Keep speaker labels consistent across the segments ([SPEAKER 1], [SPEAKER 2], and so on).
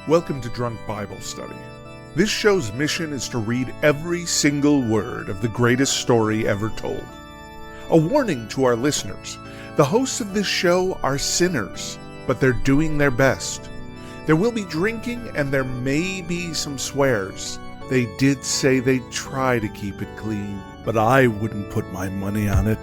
[SPEAKER 1] Welcome to Drunk Bible Study. This show's mission is to read every single word of the greatest story ever told. A warning to our listeners, the hosts of this show are sinners, but they're doing their best. There will be drinking and there may be some swears. They did say they'd try to keep it clean, but I wouldn't put my money on it.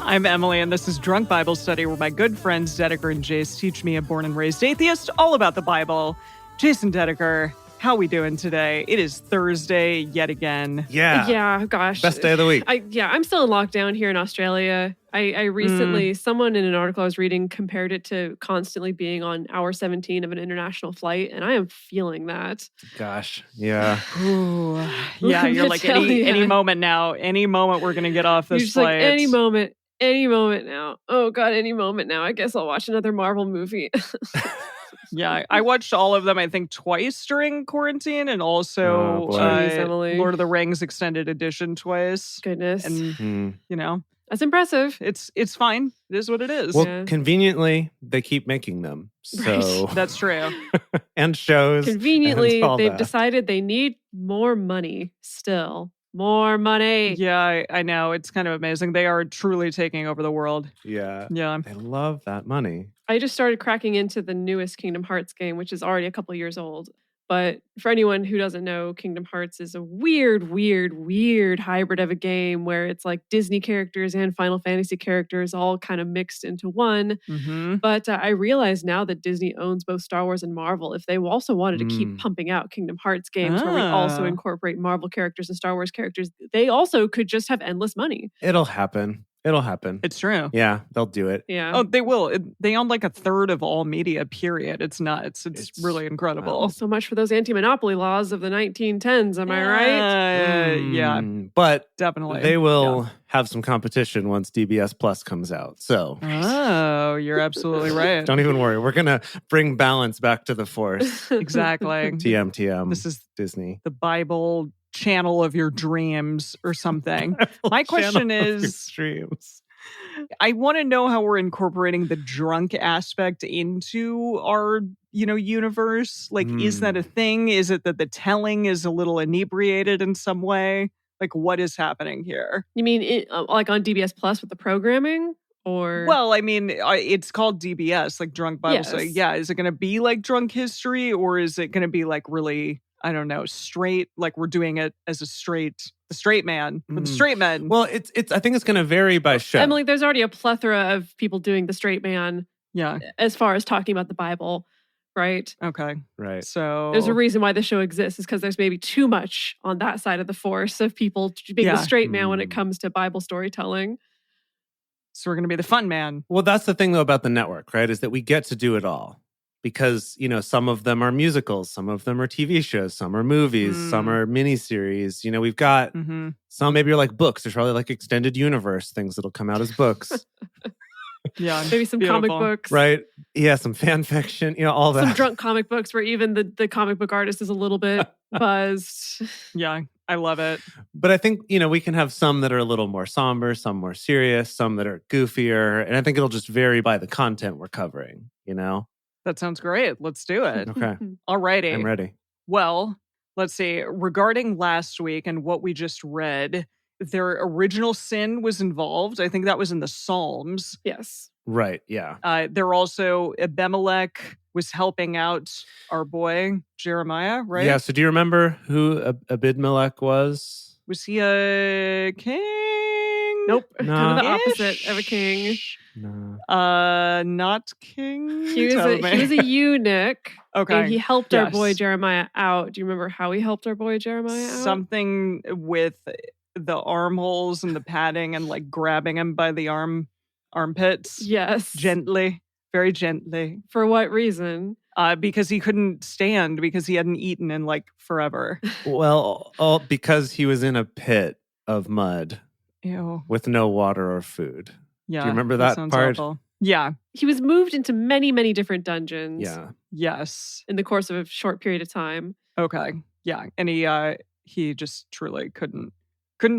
[SPEAKER 2] I'm Emily, and this is Drunk Bible Study, where my good friends Dedeker and Jace teach me, a born and raised atheist, all about the Bible. Jason Dedeker, how we doing today? It is Thursday yet again.
[SPEAKER 3] Yeah, gosh.
[SPEAKER 4] Best day of the week.
[SPEAKER 3] I'm still in lockdown here in Australia. I recently, someone in an article I was reading compared it to constantly being on hour 17 of an international flight, and I am feeling that.
[SPEAKER 4] Gosh, yeah.
[SPEAKER 2] Ooh, yeah, you're like, any moment now, any moment we're going to get off this
[SPEAKER 3] you're just
[SPEAKER 2] flight.
[SPEAKER 3] Like, any moment now. Oh, God, any moment now. I guess I'll watch another Marvel movie.
[SPEAKER 2] Yeah, I watched all of them, I think, twice during quarantine, and also Lord of the Rings Extended Edition twice.
[SPEAKER 3] Goodness.
[SPEAKER 2] And, you know.
[SPEAKER 3] That's impressive.
[SPEAKER 2] It's fine. It is what it is.
[SPEAKER 4] Well, conveniently, they keep making them. So
[SPEAKER 2] That's true.
[SPEAKER 4] And shows.
[SPEAKER 3] Conveniently,
[SPEAKER 4] and
[SPEAKER 3] they've decided they need more money still. More money.
[SPEAKER 2] Yeah, I know. It's kind of amazing. They are truly taking over the world.
[SPEAKER 4] Yeah.
[SPEAKER 2] Yeah.
[SPEAKER 4] They love that money.
[SPEAKER 3] I just started cracking into the newest Kingdom Hearts game, which is already a couple years old. But for anyone who doesn't know, Kingdom Hearts is a weird hybrid of a game where it's like Disney characters and Final Fantasy characters all kind of mixed into one.
[SPEAKER 2] Mm-hmm.
[SPEAKER 3] But I realize now that Disney owns both Star Wars and Marvel. If they also wanted to keep pumping out Kingdom Hearts games where we also incorporate Marvel characters and Star Wars characters, they also could just have endless money.
[SPEAKER 4] It'll happen.
[SPEAKER 2] It's true.
[SPEAKER 4] Yeah, they'll do it.
[SPEAKER 3] Yeah.
[SPEAKER 2] Oh, they will. They own like a third of all media, period. It's nuts. It's really incredible.
[SPEAKER 3] Well, so much for those anti-monopoly laws of the 1910s, am I right?
[SPEAKER 2] Yeah.
[SPEAKER 4] But
[SPEAKER 2] definitely.
[SPEAKER 4] They will have some competition once DBS Plus comes out. So.
[SPEAKER 2] Oh, you're absolutely right.
[SPEAKER 4] Don't even worry. We're going to bring balance back to the force.
[SPEAKER 2] Exactly.
[SPEAKER 4] TM.
[SPEAKER 2] This is
[SPEAKER 4] Disney.
[SPEAKER 2] The Bible channel of your dreams or something. My question is, I want to know how we're incorporating the drunk aspect into our, universe. Like, is that a thing? Is it that the telling is a little inebriated in some way? Like, what is happening here?
[SPEAKER 3] You mean like on DBS Plus with the programming? Or
[SPEAKER 2] well, I mean, it's called DBS, like Drunk Bible Study. Yeah, is it going to be like Drunk History, or is it going to be like really, I don't know, straight? Like we're doing it as a straight man with the straight men.
[SPEAKER 4] Well, it's. I think it's going to vary by show.
[SPEAKER 3] Emily, there's already a plethora of people doing the straight man.
[SPEAKER 2] Yeah,
[SPEAKER 3] as far as talking about the Bible, right?
[SPEAKER 2] Okay,
[SPEAKER 4] right.
[SPEAKER 2] So
[SPEAKER 3] there's a reason why the show exists, is because there's maybe too much on that side of the force of people being the straight man when it comes to Bible storytelling.
[SPEAKER 2] So we're going to be the fun man.
[SPEAKER 4] Well, that's the thing, though, about the network, right? Is that we get to do it all. Because, some of them are musicals, some of them are TV shows, some are movies, some are miniseries. We've got some maybe are like books. There's probably like extended universe things that'll come out as books.
[SPEAKER 2] Yeah.
[SPEAKER 3] Maybe some comic books.
[SPEAKER 4] Right. Yeah, some fan fiction, all that.
[SPEAKER 3] Some drunk comic books where even the comic book artist is a little bit buzzed.
[SPEAKER 2] Yeah. I love it.
[SPEAKER 4] But I think, we can have some that are a little more somber, some more serious, some that are goofier. And I think it'll just vary by the content we're covering,
[SPEAKER 2] That sounds great. Let's do it.
[SPEAKER 4] Okay.
[SPEAKER 2] All righty.
[SPEAKER 4] I'm ready.
[SPEAKER 2] Well, let's see. Regarding last week and what we just read, their original sin was involved. I think that was in the Psalms.
[SPEAKER 3] Yes.
[SPEAKER 4] Right. Yeah.
[SPEAKER 2] There also, Abimelech was helping out our boy, Jeremiah, right?
[SPEAKER 4] Yeah. So do you remember who Abimelech was?
[SPEAKER 2] Was he a king?
[SPEAKER 3] Nope.
[SPEAKER 4] No.
[SPEAKER 3] Kind of the opposite of a king.
[SPEAKER 4] No.
[SPEAKER 2] Not king.
[SPEAKER 3] He was a eunuch.
[SPEAKER 2] Okay.
[SPEAKER 3] And he helped our boy Jeremiah out. Do you remember how he helped our boy Jeremiah out?
[SPEAKER 2] Something with the armholes and the padding and like grabbing him by the armpits.
[SPEAKER 3] Yes.
[SPEAKER 2] Gently. Very gently.
[SPEAKER 3] For what reason?
[SPEAKER 2] Because he couldn't stand because he hadn't eaten in like forever.
[SPEAKER 4] Well, because he was in a pit of mud.
[SPEAKER 2] Ew.
[SPEAKER 4] With no water or food.
[SPEAKER 2] Yeah.
[SPEAKER 4] Do you remember that
[SPEAKER 2] sounds
[SPEAKER 4] part?
[SPEAKER 2] awful. Yeah.
[SPEAKER 3] He was moved into many, many different dungeons.
[SPEAKER 4] Yeah.
[SPEAKER 2] Yes.
[SPEAKER 3] In the course of a short period of time.
[SPEAKER 2] Okay. Yeah. And he just truly couldn't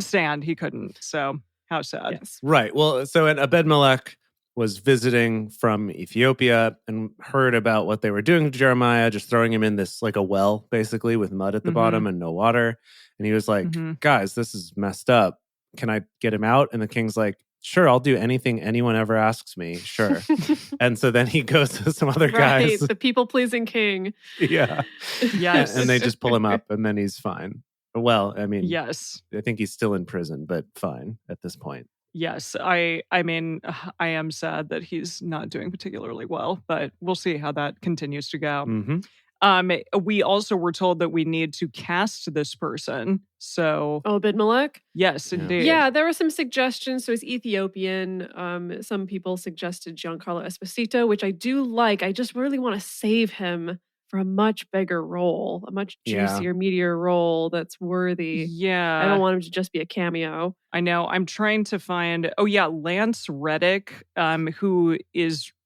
[SPEAKER 2] stand. He couldn't. So how sad.
[SPEAKER 3] Yes.
[SPEAKER 4] Right. Well, so and Ebed-Melech was visiting from Ethiopia and heard about what they were doing to Jeremiah, just throwing him in this like a well, basically, with mud at the bottom and no water. And he was like, guys, this is messed up. Can I get him out? And the king's like, sure, I'll do anything anyone ever asks me. Sure. And so then he goes to some other guys.
[SPEAKER 3] Right, the people-pleasing king.
[SPEAKER 4] Yeah.
[SPEAKER 2] Yes.
[SPEAKER 4] And they just pull him up and then he's fine. Well, I mean,
[SPEAKER 2] yes.
[SPEAKER 4] I think he's still in prison, but fine at this point.
[SPEAKER 2] Yes, I mean, I am sad that he's not doing particularly well, but we'll see how that continues to go. We also were told that we need to cast this person. So,
[SPEAKER 3] Ebed-Melech?
[SPEAKER 2] Yes, indeed.
[SPEAKER 3] Yeah, there were some suggestions. So he's Ethiopian. Some people suggested Giancarlo Esposito, which I do like. I just really want to save him for a much bigger role, a much juicier, meatier role that's worthy.
[SPEAKER 2] Yeah.
[SPEAKER 3] I don't want him to just be a cameo.
[SPEAKER 2] I know. I'm trying to find, Lance Reddick,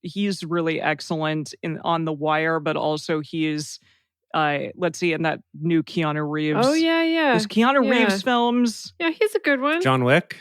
[SPEAKER 2] he's really excellent on The Wire, but also he's, let's see, in that new Keanu Reeves.
[SPEAKER 3] Oh, yeah.
[SPEAKER 2] There's Keanu Reeves films.
[SPEAKER 3] Yeah, he's a good one.
[SPEAKER 4] John Wick?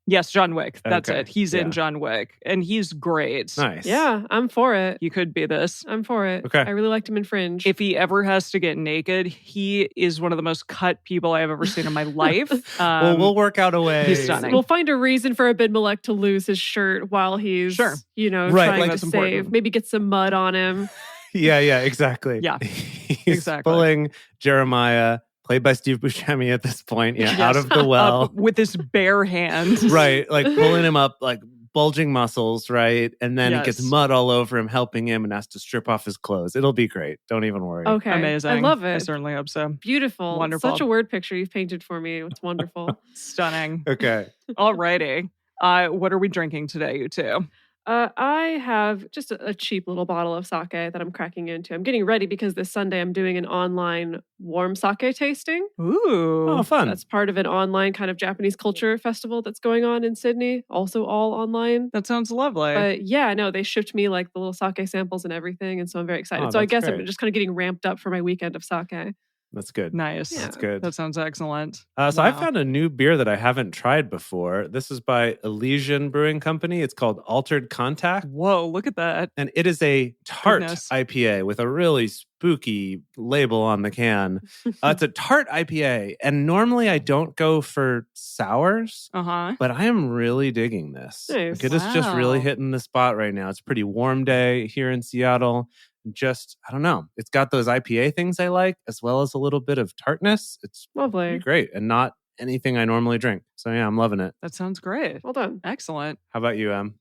[SPEAKER 2] Yes, John Wick. That's
[SPEAKER 4] Okay.
[SPEAKER 2] it. He's in John Wick, and he's great.
[SPEAKER 4] Nice.
[SPEAKER 3] Yeah, I'm for it.
[SPEAKER 2] He could be this.
[SPEAKER 3] I'm for it.
[SPEAKER 4] Okay.
[SPEAKER 3] I really liked him in Fringe.
[SPEAKER 2] If he ever has to get naked, he is one of the most cut people I've ever seen in my life.
[SPEAKER 4] Well, we'll work out a way.
[SPEAKER 2] He's stunning.
[SPEAKER 3] We'll find a reason for Ebed-Melech to lose his shirt while he's, trying to save.
[SPEAKER 2] Important.
[SPEAKER 3] Maybe get some mud on him.
[SPEAKER 4] Yeah, exactly.
[SPEAKER 2] Yeah,
[SPEAKER 4] He's
[SPEAKER 2] exactly.
[SPEAKER 4] pulling Jeremiah, played by Steve Buscemi at this point, out of the well.
[SPEAKER 2] With his bare hand.
[SPEAKER 4] Right, like pulling him up, like bulging muscles, right? And then it gets mud all over him, helping him, and has to strip off his clothes. It'll be great. Don't even worry.
[SPEAKER 3] Okay.
[SPEAKER 2] Amazing.
[SPEAKER 3] I love it.
[SPEAKER 2] I certainly hope so.
[SPEAKER 3] Beautiful.
[SPEAKER 2] Wonderful.
[SPEAKER 3] Such a word picture you've painted for me. It's wonderful.
[SPEAKER 2] Stunning.
[SPEAKER 4] Okay.
[SPEAKER 2] Alrighty. What are we drinking today, you two?
[SPEAKER 3] I have just a cheap little bottle of sake that I'm cracking into. I'm getting ready because this Sunday I'm doing an online warm sake tasting.
[SPEAKER 2] Ooh.
[SPEAKER 4] Oh, fun.
[SPEAKER 3] That's part of an online kind of Japanese culture festival that's going on in Sydney. Also all online.
[SPEAKER 2] That sounds lovely.
[SPEAKER 3] But yeah, no, they shipped me like the little sake samples and everything. And so I'm very excited. So I guess
[SPEAKER 4] great.
[SPEAKER 3] I'm just kind of getting ramped up for my weekend of sake.
[SPEAKER 4] That's good.
[SPEAKER 2] Nice.
[SPEAKER 3] Yeah.
[SPEAKER 4] That's good.
[SPEAKER 2] That sounds excellent.
[SPEAKER 4] So I found a new beer that I haven't tried before. This is by Elysian Brewing Company. It's called Altered Contact.
[SPEAKER 2] Whoa, look at that.
[SPEAKER 4] And it is a tart
[SPEAKER 2] Goodness.
[SPEAKER 4] IPA with a really spooky label on the can. It's a tart IPA. And normally I don't go for sours, but I am really digging this.
[SPEAKER 3] Nice.
[SPEAKER 4] Like, it is just really
[SPEAKER 2] Wow.
[SPEAKER 4] hitting the spot right now. It's a pretty warm day here in Seattle. Just, I don't know. It's got those IPA things I like, as well as a little bit of tartness. It's
[SPEAKER 3] Lovely.
[SPEAKER 4] great and not anything I normally drink. So yeah, I'm loving it.
[SPEAKER 2] That sounds great.
[SPEAKER 3] Well done.
[SPEAKER 2] Excellent.
[SPEAKER 4] How about you, Em?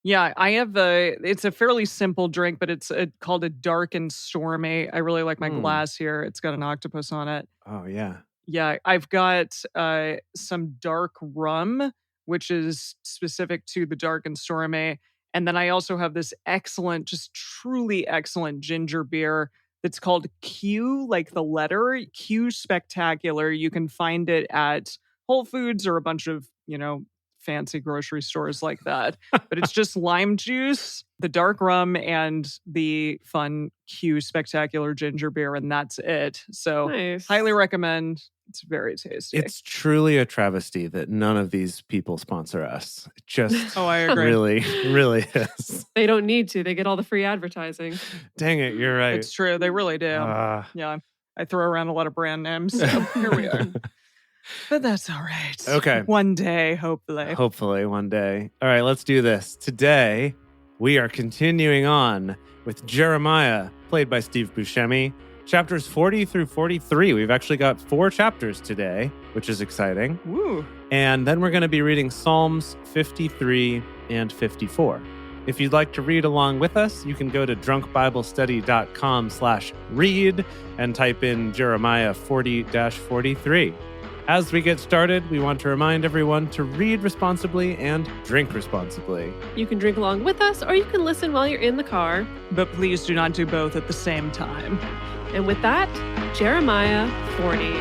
[SPEAKER 2] Yeah, I have it's a fairly simple drink, but it's called a dark and stormy. I really like my glass here. It's got an octopus on it.
[SPEAKER 4] Oh, yeah.
[SPEAKER 2] Yeah, I've got some dark rum, which is specific to the dark and stormy. And then I also have this excellent, just truly excellent ginger beer that's called Q, like the letter Q Spectacular. You can find it at Whole Foods or a bunch of, fancy grocery stores like that. But it's just lime juice, the dark rum, and the fun Q Spectacular ginger beer, and that's it. So
[SPEAKER 3] Nice.
[SPEAKER 2] highly recommend. It's very tasty.
[SPEAKER 4] It's truly a travesty that none of these people sponsor us. It just
[SPEAKER 2] I agree.
[SPEAKER 4] really, really is.
[SPEAKER 3] They don't need to. They get all the free advertising.
[SPEAKER 4] Dang it, you're right.
[SPEAKER 2] It's true. They really do. Yeah. I throw around a lot of brand names. So here we are. But that's all right.
[SPEAKER 4] Okay.
[SPEAKER 2] One day, hopefully.
[SPEAKER 4] Hopefully one day. All right, let's do this. Today, we are continuing on with Jeremiah, played by Steve Buscemi. Chapters 40 through 43. We've actually got 4 chapters today, which is exciting.
[SPEAKER 2] Woo.
[SPEAKER 4] And then we're going to be reading Psalms 53 and 54. If you'd like to read along with us, you can go to drunkbiblestudy.com/read and type in Jeremiah 40-43. As we get started, we want to remind everyone to read responsibly and drink responsibly.
[SPEAKER 3] You can drink along with us, or you can listen while you're in the car.
[SPEAKER 2] But please do not do both at the same time.
[SPEAKER 3] And with that, Jeremiah 40.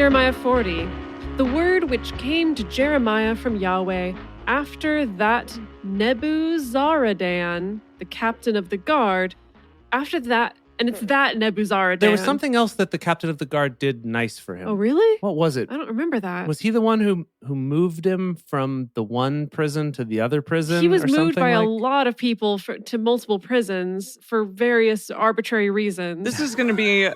[SPEAKER 3] Jeremiah 40. The word which came to Jeremiah from Yahweh after that Nebuzaradan, the captain of the guard, after that, and it's that Nebuzaradan.
[SPEAKER 4] There was something else that the captain of the guard did nice for him.
[SPEAKER 3] Oh, really?
[SPEAKER 4] What was it?
[SPEAKER 3] I don't remember that.
[SPEAKER 4] Was he the one who moved him from the one prison to the other prison?
[SPEAKER 3] He was
[SPEAKER 4] or
[SPEAKER 3] moved by
[SPEAKER 4] like?
[SPEAKER 3] a lot of people to multiple prisons for various arbitrary reasons.
[SPEAKER 2] This is going to be,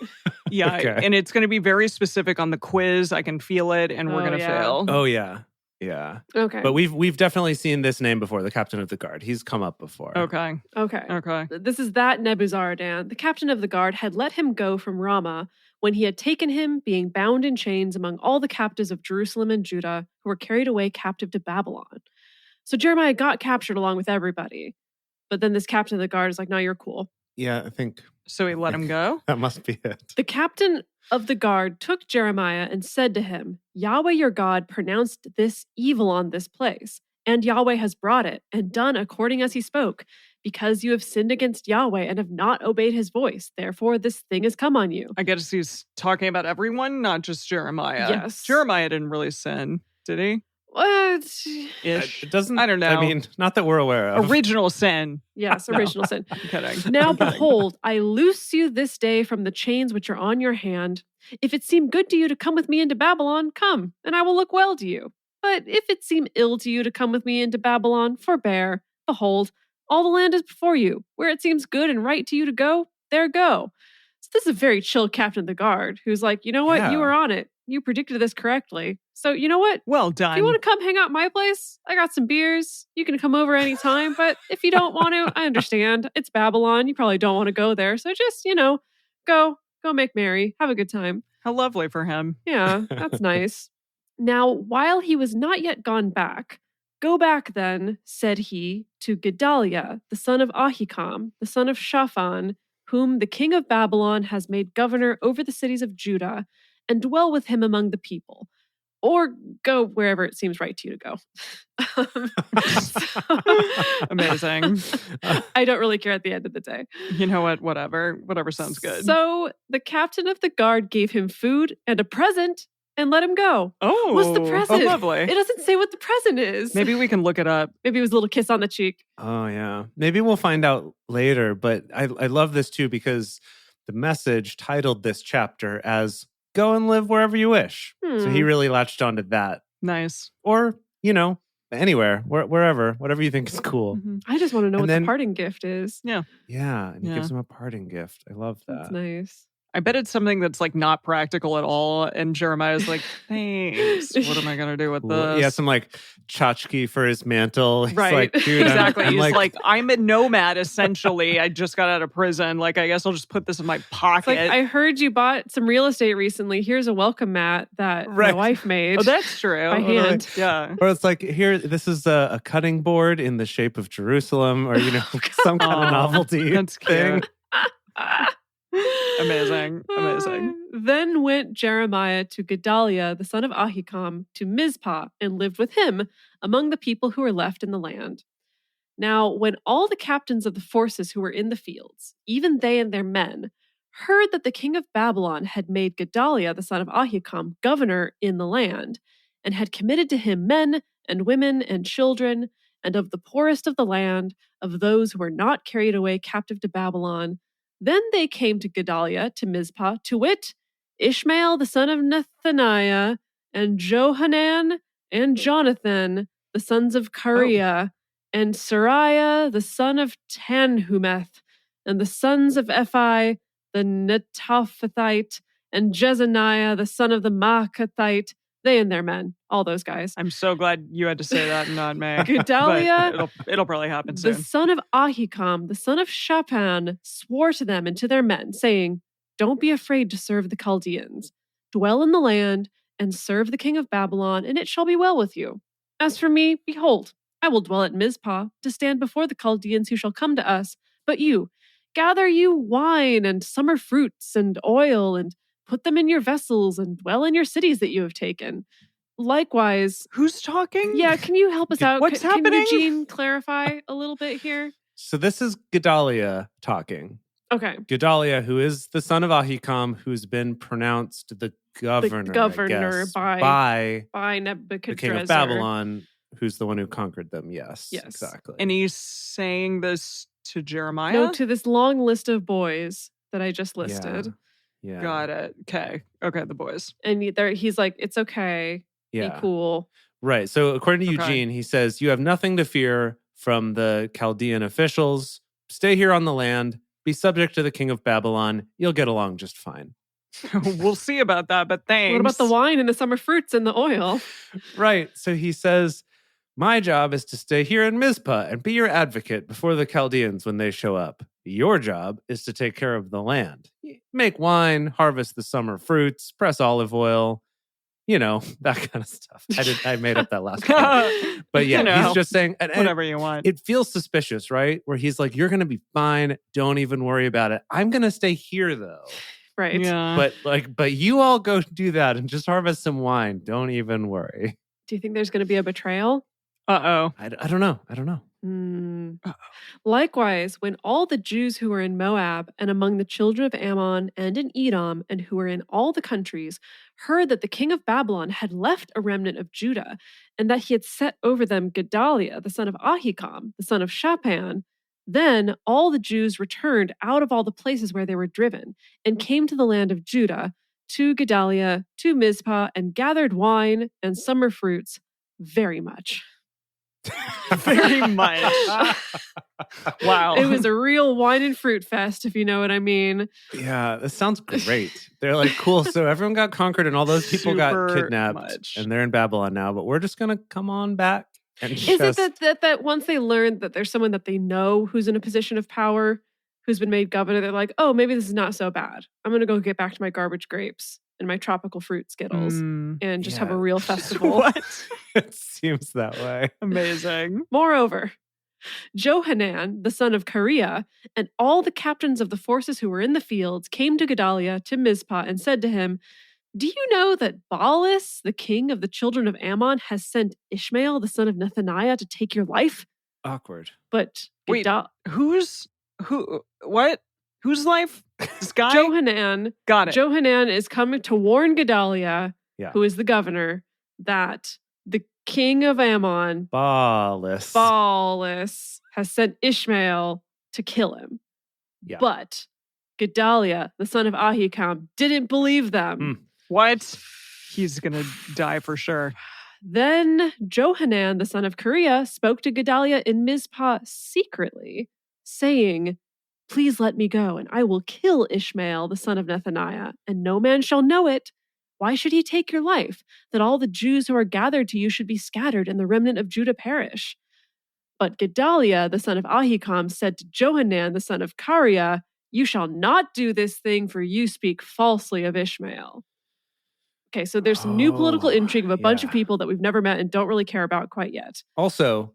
[SPEAKER 2] yeah,
[SPEAKER 4] Okay.
[SPEAKER 2] and it's going to be very specific on the quiz. I can feel it, and we're going to fail.
[SPEAKER 4] Oh, yeah. Yeah.
[SPEAKER 3] Okay.
[SPEAKER 4] But we've definitely seen this name before, the captain of the guard. He's come up before.
[SPEAKER 2] Okay.
[SPEAKER 3] Okay. This is that Nebuzaradan. The captain of the guard had let him go from Ramah when he had taken him, being bound in chains among all the captives of Jerusalem and Judah who were carried away captive to Babylon. So Jeremiah got captured along with everybody. But then this captain of the guard is like, no, you're cool.
[SPEAKER 4] Yeah, I think.
[SPEAKER 2] So he let him go?
[SPEAKER 4] That must be it.
[SPEAKER 3] The captain of the guard took Jeremiah and said to him, Yahweh your God pronounced this evil on this place, and Yahweh has brought it and done according as he spoke, because you have sinned against Yahweh and have not obeyed his voice. Therefore, this thing has come on you.
[SPEAKER 2] I guess he's talking about everyone, not just Jeremiah.
[SPEAKER 3] Yes.
[SPEAKER 2] Jeremiah didn't really sin, did he?
[SPEAKER 3] What?
[SPEAKER 2] Ish.
[SPEAKER 4] It doesn't.
[SPEAKER 2] I don't know.
[SPEAKER 4] I mean, not that we're aware of.
[SPEAKER 2] Original sin.
[SPEAKER 3] Yes, original sin.
[SPEAKER 2] I'm kidding.
[SPEAKER 3] Now
[SPEAKER 2] I'm kidding.
[SPEAKER 3] behold, I loose you this day from the chains which are on your hand. If it seem good to you to come with me into Babylon, come, and I will look well to you. But if it seem ill to you to come with me into Babylon, forbear. Behold, all the land is before you. Where it seems good and right to you to go, there go. So this is a very chill captain of the guard who's like, you know what?
[SPEAKER 4] Yeah.
[SPEAKER 3] You were on it. You predicted this correctly. So you know what?
[SPEAKER 2] Well done.
[SPEAKER 3] If you want to come hang out at my place, I got some beers. You can come over anytime. But if you don't want to, I understand. It's Babylon. You probably don't want to go there. So just, go make merry. Have a good time.
[SPEAKER 2] How lovely for him.
[SPEAKER 3] Yeah, that's nice. Now, while he was not yet gone back, go back then, said he, to Gedaliah, the son of Ahikam, the son of Shaphan, whom the king of Babylon has made governor over the cities of Judah, and dwell with him among the people. Or go wherever it seems right to you to go.
[SPEAKER 2] Amazing.
[SPEAKER 3] I don't really care at the end of the day.
[SPEAKER 2] You know what? Whatever sounds good.
[SPEAKER 3] So the captain of the guard gave him food and a present and let him go.
[SPEAKER 2] Oh,
[SPEAKER 3] what's the present?
[SPEAKER 2] Oh, lovely.
[SPEAKER 3] It doesn't say what the present is.
[SPEAKER 2] Maybe we can look it up.
[SPEAKER 3] Maybe it was a little kiss on the cheek.
[SPEAKER 4] Oh, yeah. Maybe we'll find out later. But I love this too because the Message titled this chapter as Go and Live Wherever You Wish. So he really latched onto that.
[SPEAKER 2] Nice.
[SPEAKER 4] Or, anywhere, wherever, whatever you think is cool.
[SPEAKER 2] Mm-hmm.
[SPEAKER 3] I just want to know
[SPEAKER 4] And
[SPEAKER 3] what
[SPEAKER 4] then-
[SPEAKER 3] the parting gift is.
[SPEAKER 2] Yeah.
[SPEAKER 4] Yeah. And he
[SPEAKER 2] Yeah.
[SPEAKER 4] gives him a parting gift. I love that.
[SPEAKER 3] That's nice.
[SPEAKER 2] I bet it's something that's like not practical at all. And Jeremiah's like, thanks. What am I going to do with this?
[SPEAKER 4] He has some like tchotchke for his mantle. He's
[SPEAKER 2] Right.
[SPEAKER 4] like, dude,
[SPEAKER 2] exactly.
[SPEAKER 4] I'm
[SPEAKER 2] He's like, I'm a nomad, essentially. I just got out of prison. Like, I guess I'll just put this in my pocket.
[SPEAKER 3] It's like, I heard you bought some real estate recently. Here's a welcome mat that my
[SPEAKER 4] Right.
[SPEAKER 3] wife made.
[SPEAKER 2] Oh, that's true.
[SPEAKER 3] By hand.
[SPEAKER 2] Yeah.
[SPEAKER 4] or it's like, here, this is a cutting board in the shape of Jerusalem, or, some kind of
[SPEAKER 2] Aw,
[SPEAKER 4] novelty
[SPEAKER 2] that's
[SPEAKER 4] thing.
[SPEAKER 2] cute. Amazing.
[SPEAKER 3] Then went Jeremiah to Gedaliah, the son of Ahikam, to Mizpah, and lived with him among the people who were left in the land. Now, when all the captains of the forces who were in the fields, even they and their men, heard that the king of Babylon had made Gedaliah, the son of Ahikam, governor in the land, and had committed to him men and women and children, and of the poorest of the land, of those who were not carried away captive to Babylon, then they came to Gedaliah, to Mizpah, to wit, Ishmael the son of Nethaniah, and Johanan and Jonathan, the sons of Kareah, and Sariah the son of Tanhumeth, and the sons of Ephi the Netophathite, and Jezaniah the son of the Maachathite, they and their men, all those guys.
[SPEAKER 2] I'm so glad you had to say that and not me.
[SPEAKER 3] Gedaliah,
[SPEAKER 2] But it'll probably happen
[SPEAKER 3] the
[SPEAKER 2] soon.
[SPEAKER 3] son of Ahikam, the son of Shaphan, swore to them and to their men, saying, Don't be afraid to serve the Chaldeans. Dwell in the land and serve the king of Babylon, and it shall be well with you. As for me, behold, I will dwell at Mizpah to stand before the Chaldeans who shall come to us. But you, gather you wine and summer fruits and oil, and put them in your vessels, and dwell in your cities that you have taken. Likewise,
[SPEAKER 2] Who's talking?
[SPEAKER 3] yeah, can you help us out?
[SPEAKER 2] What's
[SPEAKER 3] Can
[SPEAKER 2] happening?
[SPEAKER 3] Eugene clarify a little bit here?
[SPEAKER 4] So this is Gedaliah talking.
[SPEAKER 3] Okay.
[SPEAKER 4] Gedaliah, who is the son of Ahikam, who's been pronounced the
[SPEAKER 3] governor
[SPEAKER 4] by
[SPEAKER 3] Nebuchadnezzar,
[SPEAKER 4] the king of Babylon, who's the one who conquered them. Yes, exactly.
[SPEAKER 2] And he's saying this to Jeremiah?
[SPEAKER 3] No, to this long list of boys that I just listed.
[SPEAKER 4] Yeah.
[SPEAKER 2] Got it. Okay, the boys.
[SPEAKER 3] And he's like, it's okay. Be cool.
[SPEAKER 4] Right. So according to Eugene, he says, you have nothing to fear from the Chaldean officials. Stay here on the land. Be subject to the king of Babylon. You'll get along just fine.
[SPEAKER 2] We'll see about that, but thanks.
[SPEAKER 3] What about the wine and the summer fruits and the oil?
[SPEAKER 4] Right. So he says, my job is to stay here in Mizpah and be your advocate before the Chaldeans when they show up. Your job is to take care of the land. Make wine, harvest the summer fruits, press olive oil, that kind of stuff. I made up that last part. But yeah, he's just saying
[SPEAKER 2] whatever you want.
[SPEAKER 4] It feels suspicious, right? Where he's like, you're going to be fine. Don't even worry about it. I'm going to stay here though.
[SPEAKER 3] Right.
[SPEAKER 2] Yeah.
[SPEAKER 4] But you all go do that and just harvest some wine. Don't even worry.
[SPEAKER 3] Do you think there's going to be a betrayal?
[SPEAKER 2] Uh-oh.
[SPEAKER 4] I don't know.
[SPEAKER 3] Likewise, when all the Jews who were in Moab and among the children of Ammon and in Edom and who were in all the countries heard that the king of Babylon had left a remnant of Judah and that he had set over them Gedaliah, the son of Ahikam, the son of Shaphan, then all the Jews returned out of all the places where they were driven and came to the land of Judah, to Gedaliah, to Mizpah, and gathered wine and summer fruits very much.
[SPEAKER 2] Very much. Wow.
[SPEAKER 3] It was a real wine and fruit fest, if you know what I mean.
[SPEAKER 4] Yeah, that sounds great. They're like, cool. So everyone got conquered and all those people got kidnapped and they're in Babylon now, but we're just going to come on back. And
[SPEAKER 3] Is it that once they learn that there's someone that they know who's in a position of power, who's been made governor, they're like, oh, maybe this is not so bad. I'm going to go get back to my garbage grapes and my tropical fruit Skittles and just have a real festival.
[SPEAKER 2] What?
[SPEAKER 4] It seems that way.
[SPEAKER 2] Amazing.
[SPEAKER 3] Moreover, Johanan, the son of Kareah, and all the captains of the forces who were in the fields came to Gedaliah to Mizpah and said to him, do you know that Baalis, the king of the children of Ammon, has sent Ishmael, the son of Nethaniah, to take your life?
[SPEAKER 4] Awkward.
[SPEAKER 3] But
[SPEAKER 2] wait, what? Whose life? This guy?
[SPEAKER 3] Johanan.
[SPEAKER 2] Got it.
[SPEAKER 3] Johanan is coming to warn Gedaliah, who is the governor, that the king of Ammon, Baalis, has sent Ishmael to kill him.
[SPEAKER 4] Yeah.
[SPEAKER 3] But Gedaliah, the son of Ahikam, didn't believe them.
[SPEAKER 2] What? He's going to die for sure.
[SPEAKER 3] Then Johanan, the son of Kareah, spoke to Gedaliah in Mizpah secretly, saying, please let me go, and I will kill Ishmael, the son of Nethaniah, and no man shall know it. Why should he take your life, that all the Jews who are gathered to you should be scattered, and the remnant of Judah perish? But Gedaliah, the son of Ahikam, said to Johanan, the son of Kareah, you shall not do this thing, for you speak falsely of Ishmael. Okay, so there's some new political intrigue of a bunch of people that we've never met and don't really care about quite yet.
[SPEAKER 4] Also,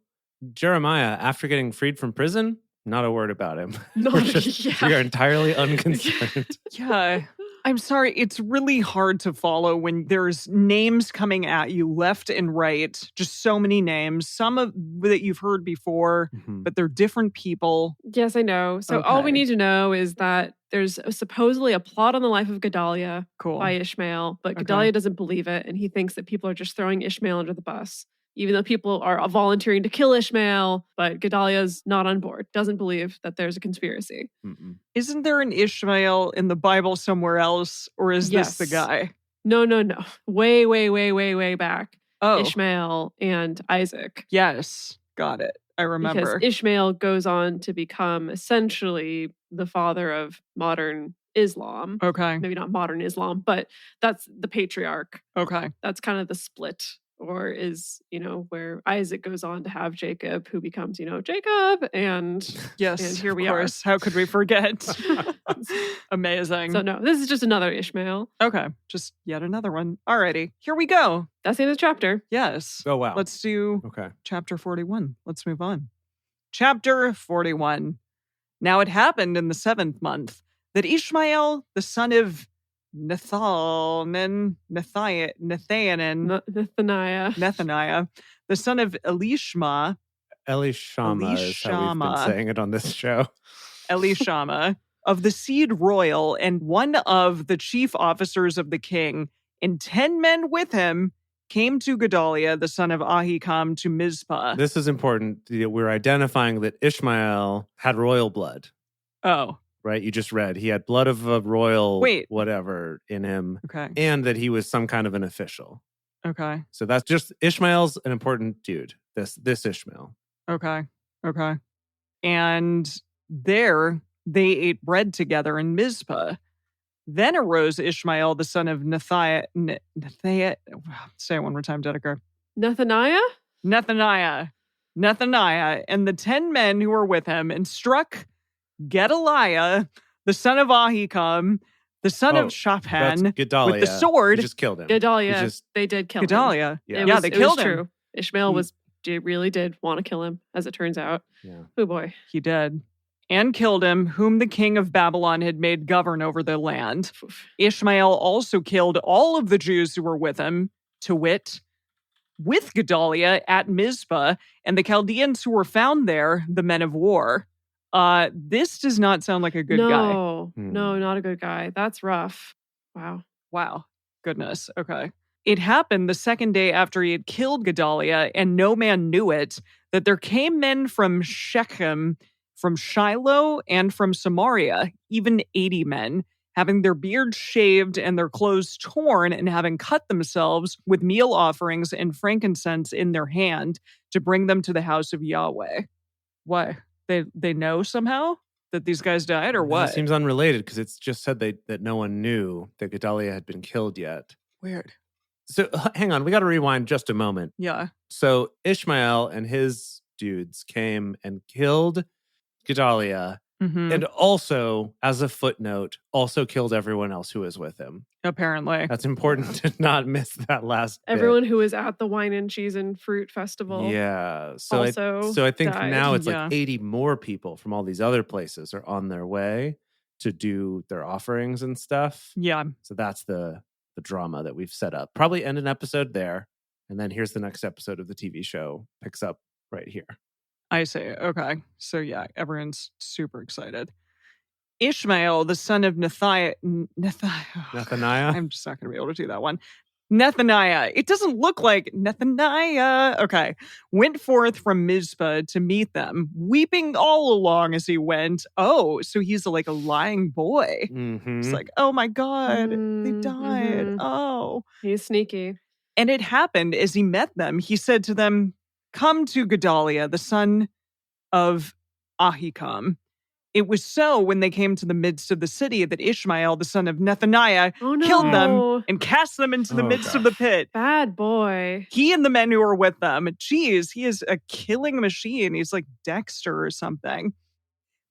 [SPEAKER 4] Jeremiah, after getting freed from prison, not a word about him. We are entirely unconcerned.
[SPEAKER 2] Yeah. I'm sorry. It's really hard to follow when there's names coming at you left and right. Just so many names. Some of that you've heard before, but they're different people.
[SPEAKER 3] Yes, I know. So all we need to know is that there's supposedly a plot on the life of Gedaliah by Ishmael, but Gedaliah doesn't believe it, and he thinks that people are just throwing Ishmael under the bus. Even though people are volunteering to kill Ishmael, but Gedaliah's not on board, doesn't believe that there's a conspiracy.
[SPEAKER 2] Isn't there an Ishmael in the Bible somewhere else, or is this the guy?
[SPEAKER 3] No. Way back. Ishmael and Isaac.
[SPEAKER 2] Yes, got it. I remember.
[SPEAKER 3] Because Ishmael goes on to become essentially the father of modern Islam.
[SPEAKER 2] Okay.
[SPEAKER 3] Maybe not modern Islam, but that's the patriarch.
[SPEAKER 2] Okay.
[SPEAKER 3] That's kind of the split. Or is, where Isaac goes on to have Jacob, who becomes, Jacob. And
[SPEAKER 2] yes,
[SPEAKER 3] and here we
[SPEAKER 2] are. How could we forget? Amazing.
[SPEAKER 3] So no, this is just another Ishmael.
[SPEAKER 2] Okay. Just yet another one. Alrighty. Here we go.
[SPEAKER 3] That's the end of the chapter.
[SPEAKER 2] Yes.
[SPEAKER 4] Oh, wow.
[SPEAKER 2] Let's do chapter 41. Let's move on. Chapter 41. Now it happened in the 7th month that Ishmael, the son of Nethaniah, the son of Elishama
[SPEAKER 4] is how we've been saying it on this show.
[SPEAKER 2] Elishama, of the seed royal, and one of the chief officers of the king, and 10 men with him came to Gedaliah, the son of Ahikam, to Mizpah.
[SPEAKER 4] This is important. We're identifying that Ishmael had royal blood.
[SPEAKER 2] Oh.
[SPEAKER 4] Right? You just read. He had blood of a royal whatever in him.
[SPEAKER 2] Okay.
[SPEAKER 4] And that he was some kind of an official.
[SPEAKER 2] Okay.
[SPEAKER 4] So that's just, Ishmael's an important dude. This Ishmael.
[SPEAKER 2] Okay. And there they ate bread together in Mizpah. Then arose Ishmael, the son of Say it one more time, Dedeker. Nethaniah, and the 10 men who were with him, and struck Gedaliah, the son of Ahikam, the son of Shaphan, with the sword.
[SPEAKER 4] He just killed him.
[SPEAKER 3] Gedaliah, they did kill him.
[SPEAKER 2] Gedaliah.
[SPEAKER 3] Yeah,
[SPEAKER 2] they killed him.
[SPEAKER 3] True. Ishmael really did want to kill him, as it turns out.
[SPEAKER 4] Yeah.
[SPEAKER 3] Oh boy.
[SPEAKER 2] He did. And killed him, whom the king of Babylon had made govern over the land. Ishmael also killed all of the Jews who were with him, to wit, with Gedaliah at Mizpah, and the Chaldeans who were found there, the men of war. This does not sound like a good guy.
[SPEAKER 3] No, not a good guy. That's rough.
[SPEAKER 2] Wow. Goodness. Okay. It happened the second day after he had killed Gedaliah, and no man knew it, that there came men from Shechem, from Shiloh, and from Samaria, even 80 men, having their beards shaved and their clothes torn, and having cut themselves with meal offerings and frankincense in their hand to bring them to the house of Yahweh. Why? They know somehow that these guys died, or what?
[SPEAKER 4] It seems unrelated because it's just said that no one knew that Gedaliah had been killed yet.
[SPEAKER 2] Weird.
[SPEAKER 4] So hang on, we got to rewind just a moment.
[SPEAKER 2] Yeah.
[SPEAKER 4] So Ishmael and his dudes came and killed Gedaliah, and also, as a footnote, also killed everyone else who was with him.
[SPEAKER 2] Apparently.
[SPEAKER 4] That's important to not miss that last
[SPEAKER 3] Everyone
[SPEAKER 4] bit.
[SPEAKER 3] who was at the wine and cheese and fruit festival.
[SPEAKER 4] Yeah. So I think
[SPEAKER 3] died.
[SPEAKER 4] now it's like 80 more people from all these other places are on their way to do their offerings and stuff.
[SPEAKER 2] Yeah.
[SPEAKER 4] So that's the drama that we've set up. Probably end an episode there. And then here's the next episode of the TV show. Picks up right here.
[SPEAKER 2] I see. Okay. So yeah, everyone's super excited. Ishmael, the son of Nethaniah. I'm just not going to be able to do that one. Nethaniah. It doesn't look like Nethaniah. Okay. Went forth from Mizpah to meet them, weeping all along as he went. Oh, so he's like a lying boy.
[SPEAKER 4] Mm-hmm.
[SPEAKER 2] It's like, oh my God, they died.
[SPEAKER 3] Mm-hmm.
[SPEAKER 2] Oh.
[SPEAKER 3] He's sneaky.
[SPEAKER 2] And it happened as he met them. He said to them, "Come to Gedaliah, the son of Ahikam." It was so when they came to the midst of the city that Ishmael, the son of Nethaniah, killed them and cast them into the midst of the pit.
[SPEAKER 3] Bad boy.
[SPEAKER 2] He and the men who were with them. Geez, he is a killing machine. He's like Dexter or something.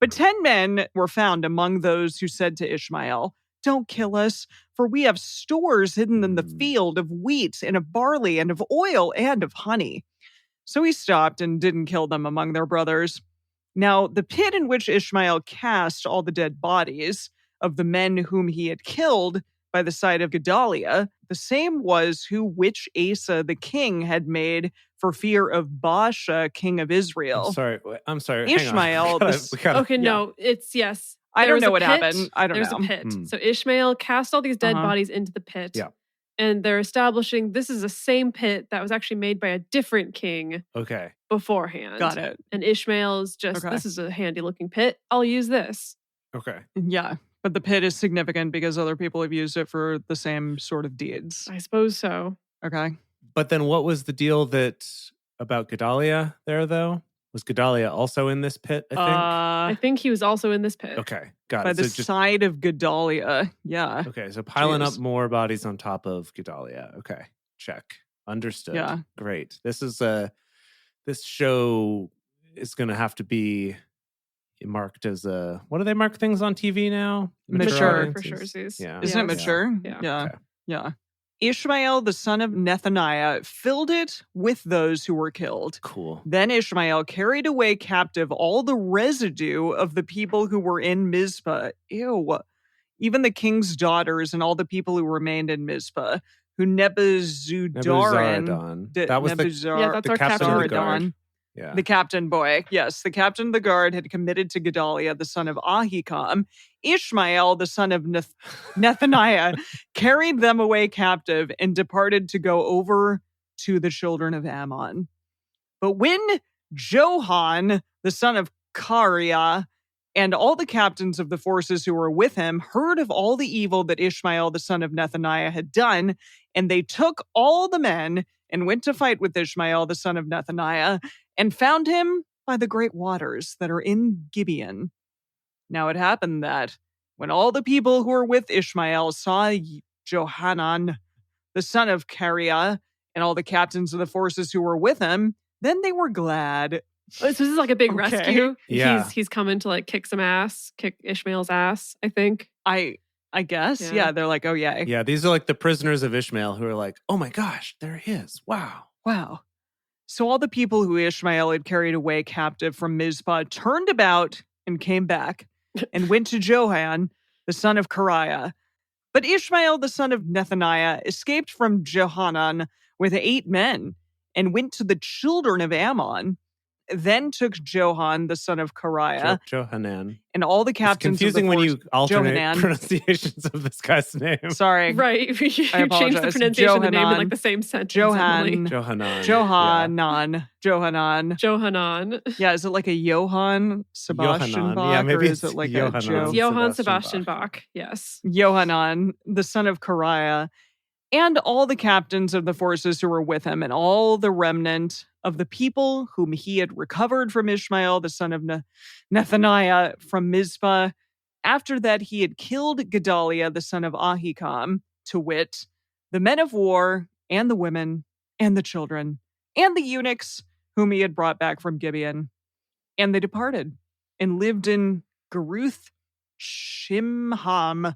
[SPEAKER 2] But 10 men were found among those who said to Ishmael, "Don't kill us, for we have stores hidden in the field of wheat and of barley and of oil and of honey." So he stopped and didn't kill them among their brothers. Now, the pit in which Ishmael cast all the dead bodies of the men whom he had killed by the side of Gedaliah, the same was which Asa the king had made for fear of Baasha, king of Israel.
[SPEAKER 4] I'm sorry.
[SPEAKER 2] Ishmael.
[SPEAKER 3] No, it's yes.
[SPEAKER 2] I don't know what happened. I don't know.
[SPEAKER 3] There's a pit. So Ishmael cast all these dead bodies into the pit.
[SPEAKER 4] Yeah.
[SPEAKER 3] And they're establishing this is the same pit that was actually made by a different king beforehand.
[SPEAKER 2] Got it.
[SPEAKER 3] And Ishmael is just, this is a handy looking pit. I'll use this.
[SPEAKER 4] Okay.
[SPEAKER 2] Yeah. But the pit is significant because other people have used it for the same sort of deeds.
[SPEAKER 3] I suppose so.
[SPEAKER 2] Okay.
[SPEAKER 4] But then what was the deal about Gedaliah there, though? Was Gedaliah also in this pit, I think?
[SPEAKER 3] I think he was also in this pit.
[SPEAKER 4] Okay, got it.
[SPEAKER 2] By the side of Gedaliah, yeah.
[SPEAKER 4] Okay, so piling up more bodies on top of Gedaliah. Okay, check. Understood.
[SPEAKER 2] Yeah.
[SPEAKER 4] Great. This show is going to have to be marked as what do they mark things on TV now?
[SPEAKER 2] Mature.
[SPEAKER 3] For sure.
[SPEAKER 4] Yeah.
[SPEAKER 2] Isn't it mature?
[SPEAKER 3] Yeah.
[SPEAKER 4] Okay.
[SPEAKER 2] Yeah. Ishmael, the son of Nethaniah, filled it with those who were killed.
[SPEAKER 4] Cool.
[SPEAKER 2] Then Ishmael carried away captive all the residue of the people who were in Mizpah. Ew. Even the king's daughters and all the people who remained in Mizpah, who Nebuzaradan.
[SPEAKER 4] That was
[SPEAKER 3] that's our captain of the guard.
[SPEAKER 4] Yeah.
[SPEAKER 2] The captain boy. Yes, the captain of the guard had committed to Gedaliah, the son of Ahikam. Ishmael, the son of Nethaniah, carried them away captive and departed to go over to the children of Ammon. But when Johan, the son of Kareah, and all the captains of the forces who were with him heard of all the evil that Ishmael, the son of Nethaniah, had done, and they took all the men and went to fight with Ishmael, the son of Nethaniah, and found him by the great waters that are in Gibeon. Now it happened that when all the people who were with Ishmael saw Johanan, the son of Kareah, and all the captains of the forces who were with him, then they were glad.
[SPEAKER 3] So this is like a big
[SPEAKER 2] Okay.
[SPEAKER 3] rescue.
[SPEAKER 4] Yeah.
[SPEAKER 3] He's coming to like kick Ishmael's ass, I think.
[SPEAKER 2] I guess. Yeah. They're like, oh, yeah.
[SPEAKER 4] Yeah, these are like the prisoners of Ishmael who are like, oh my gosh, there he is. Wow.
[SPEAKER 2] Wow. So all the people who Ishmael had carried away captive from Mizpah turned about and came back and went to Johan, the son of Kareah. But Ishmael, the son of Nethaniah, escaped from Johanan with 8 men and went to the children of Ammon. Then took Johan, the son of Kareah,
[SPEAKER 4] Johanan.
[SPEAKER 2] and all the
[SPEAKER 4] It's
[SPEAKER 2] captains
[SPEAKER 4] confusing
[SPEAKER 2] of the
[SPEAKER 4] when
[SPEAKER 2] force.
[SPEAKER 4] you alternate
[SPEAKER 2] Johanan.
[SPEAKER 4] pronunciations of this guy's name.
[SPEAKER 2] Sorry.
[SPEAKER 3] Right. You change the
[SPEAKER 2] apologize.
[SPEAKER 3] pronunciation of the name in
[SPEAKER 2] Johanan.
[SPEAKER 3] like the same sentence.
[SPEAKER 2] Johan.
[SPEAKER 4] Johanan.
[SPEAKER 2] Johanan.
[SPEAKER 3] Johanan.
[SPEAKER 2] Yeah, is it like a Johann Sebastian
[SPEAKER 4] Johanan.
[SPEAKER 2] Bach?
[SPEAKER 4] Yeah, maybe
[SPEAKER 2] or is
[SPEAKER 4] it's
[SPEAKER 2] it like
[SPEAKER 4] Johanan.
[SPEAKER 2] a Joe?
[SPEAKER 3] It's Johann
[SPEAKER 4] Sebastian
[SPEAKER 3] Sebastian Bach. Yes.
[SPEAKER 2] Johanan, the son of Kareah, and all the captains of the forces who were with him, and all the remnant of the people whom he had recovered from Ishmael, the son of Nethaniah, from Mizpah. After that, he had killed Gedaliah, the son of Ahikam, to wit, the men of war, and the women, and the children, and the eunuchs whom he had brought back from Gibeon. And they departed and lived in Geruth Shimham,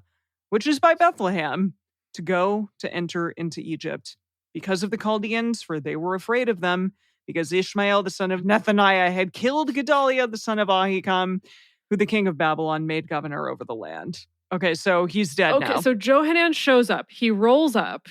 [SPEAKER 2] which is by Bethlehem, to go to enter into Egypt because of the Chaldeans, for they were afraid of them, because Ishmael, the son of Nethaniah, had killed Gedaliah, the son of Ahikam, who the king of Babylon made governor over the land. Okay, so he's dead now.
[SPEAKER 3] Okay, so Johanan shows up. He rolls up.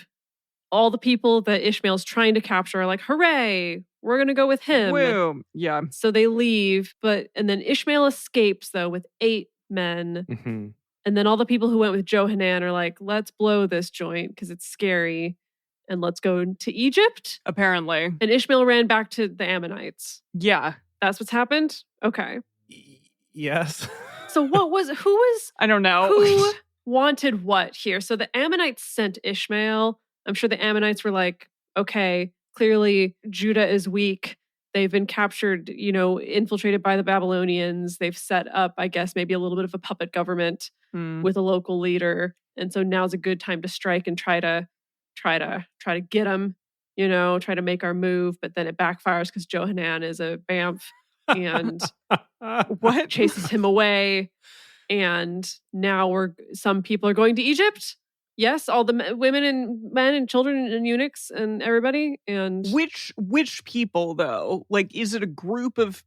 [SPEAKER 3] All the people that Ishmael's trying to capture are like, hooray, we're going to go with him.
[SPEAKER 2] Woo. Yeah.
[SPEAKER 3] So they leave, and then Ishmael escapes, though, with 8 men.
[SPEAKER 4] Mm-hmm.
[SPEAKER 3] And then all the people who went with Johanan are like, let's blow this joint because it's scary. And let's go to Egypt.
[SPEAKER 2] Apparently.
[SPEAKER 3] And Ishmael ran back to the Ammonites.
[SPEAKER 2] Yeah.
[SPEAKER 3] That's what's happened? Okay.
[SPEAKER 4] Yes.
[SPEAKER 3] So who was
[SPEAKER 2] I don't know.
[SPEAKER 3] who wanted what here? So the Ammonites sent Ishmael. I'm sure the Ammonites were like, okay, clearly Judah is weak. They've been captured, infiltrated by the Babylonians. They've set up, I guess, maybe a little bit of a puppet government with a local leader. And so now's a good time to strike and try to get them, try to make our move. But then it backfires because Johanan is a bamf and
[SPEAKER 2] What?
[SPEAKER 3] chases him away. And now some people are going to Egypt. Yes, all the women and men and children and eunuchs and everybody. And
[SPEAKER 2] which people though? Like, is it a group of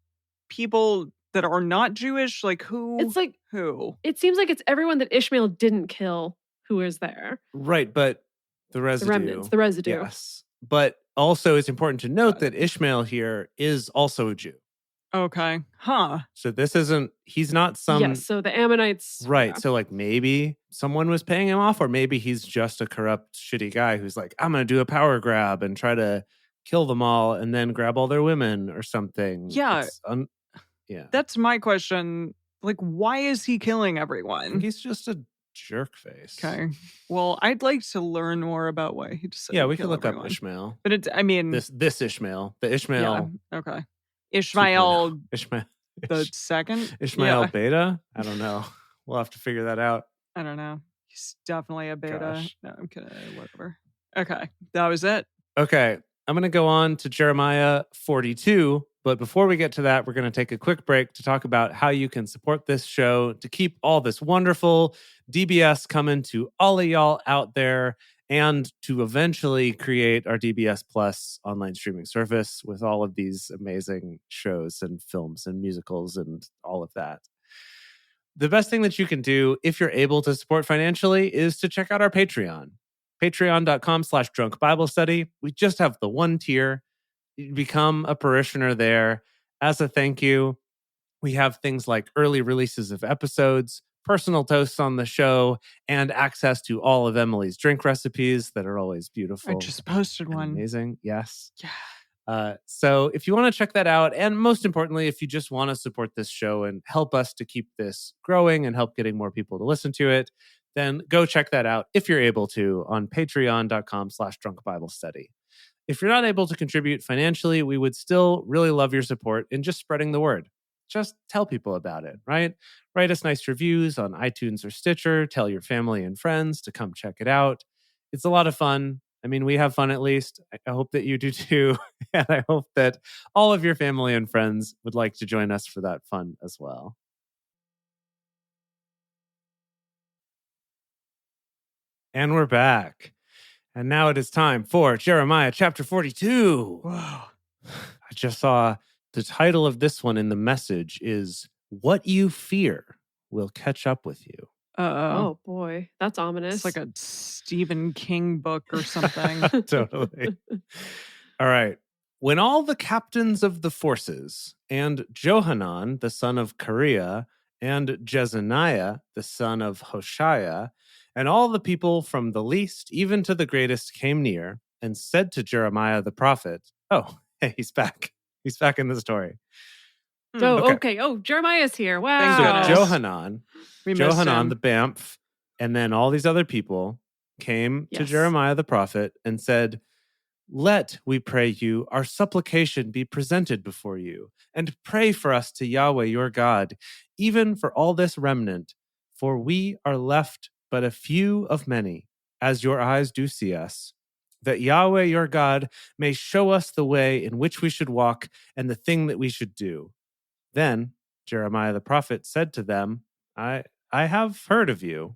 [SPEAKER 2] people that are not Jewish? Like who?
[SPEAKER 3] it's like
[SPEAKER 2] who?
[SPEAKER 3] it seems like it's everyone that Ishmael didn't kill who is there.
[SPEAKER 4] Right, but the residue.
[SPEAKER 3] The remnants, the residue.
[SPEAKER 4] Yes. But also it's important to note that Ishmael here is also a Jew.
[SPEAKER 2] Okay. Huh.
[SPEAKER 4] So he's not some...
[SPEAKER 3] Yes, so the Ammonites.
[SPEAKER 4] Right,
[SPEAKER 3] Yeah.
[SPEAKER 4] so like maybe someone was paying him off, or maybe he's just a corrupt, shitty guy who's like, I'm going to do a power grab and try to kill them all and then grab all their women or something.
[SPEAKER 2] Yeah.
[SPEAKER 4] Yeah.
[SPEAKER 2] That's my question. Like, why is he killing everyone?
[SPEAKER 4] He's just a jerk face.
[SPEAKER 2] Okay. Well, I'd like to learn more about why he decided
[SPEAKER 4] Yeah,
[SPEAKER 2] to
[SPEAKER 4] we
[SPEAKER 2] kill
[SPEAKER 4] could look
[SPEAKER 2] everyone.
[SPEAKER 4] up Ishmael.
[SPEAKER 2] But
[SPEAKER 4] This Ishmael. The Ishmael.
[SPEAKER 2] Yeah, okay. Ishmael
[SPEAKER 4] 2.0. Ishmael.
[SPEAKER 2] the second?
[SPEAKER 4] Ishmael
[SPEAKER 2] Yeah.
[SPEAKER 4] beta? I don't know. We'll have to figure that out.
[SPEAKER 2] I don't know. He's definitely a beta.
[SPEAKER 4] Gosh.
[SPEAKER 2] No, I'm kidding. Whatever. Okay. That was it.
[SPEAKER 4] Okay, I'm going to go on to Jeremiah 42. But before we get to that, we're going to take a quick break to talk about how you can support this show to keep all this wonderful DBS coming to all of y'all out there, and to eventually create our DBS Plus online streaming service with all of these amazing shows and films and musicals and all of that. The best thing that you can do if you're able to support financially is to check out our Patreon. Patreon.com/Drunk Bible Study. We just have the one tier. You become a parishioner there. As a thank you, we have things like early releases of episodes, personal toasts on the show, and access to all of Emily's drink recipes that are always beautiful.
[SPEAKER 2] I just posted
[SPEAKER 4] and
[SPEAKER 2] one.
[SPEAKER 4] Amazing. Yes.
[SPEAKER 2] Yeah.
[SPEAKER 4] So if you want to check that out, and most importantly, if you just want to support this show and help us to keep this growing and help getting more people to listen to it, then go check that out if you're able to on patreon.com/drunkbiblestudy. If you're not able to contribute financially, we would still really love your support in just spreading the word. Just tell people about it, right? Write us nice reviews on iTunes or Stitcher. Tell your family and friends to come check it out. It's a lot of fun. I mean, we have fun at least. I hope that you do too. And I hope that all of your family and friends would like to join us for that fun as well. And we're back. And now it is time for Jeremiah chapter 42.
[SPEAKER 2] Whoa.
[SPEAKER 4] I just saw the title of this one in the message is What You Fear Will Catch Up With You.
[SPEAKER 3] Oh boy, that's ominous.
[SPEAKER 2] It's like a Stephen King book or something.
[SPEAKER 4] Totally. All right. When all the captains of the forces and Johanan, the son of Kareah, and Jezaniah, the son of Hoshea, and all the people from the least even to the greatest came near and said to Jeremiah the prophet, oh, hey, he's back. He's back in the story.
[SPEAKER 3] Okay. Oh, Jeremiah's here. Wow.
[SPEAKER 4] So
[SPEAKER 2] goodness.
[SPEAKER 4] Johanan
[SPEAKER 2] Him.
[SPEAKER 4] the Bamf, and then all these other people came to
[SPEAKER 3] Yes.
[SPEAKER 4] Jeremiah the prophet and said, let, we pray you, our supplication be presented before you, and pray for us to Yahweh your God, even for all this remnant, for we are left but a few of many, as your eyes do see us, that Yahweh your God may show us the way in which we should walk and the thing that we should do. Then Jeremiah the prophet said to them, I have heard of you.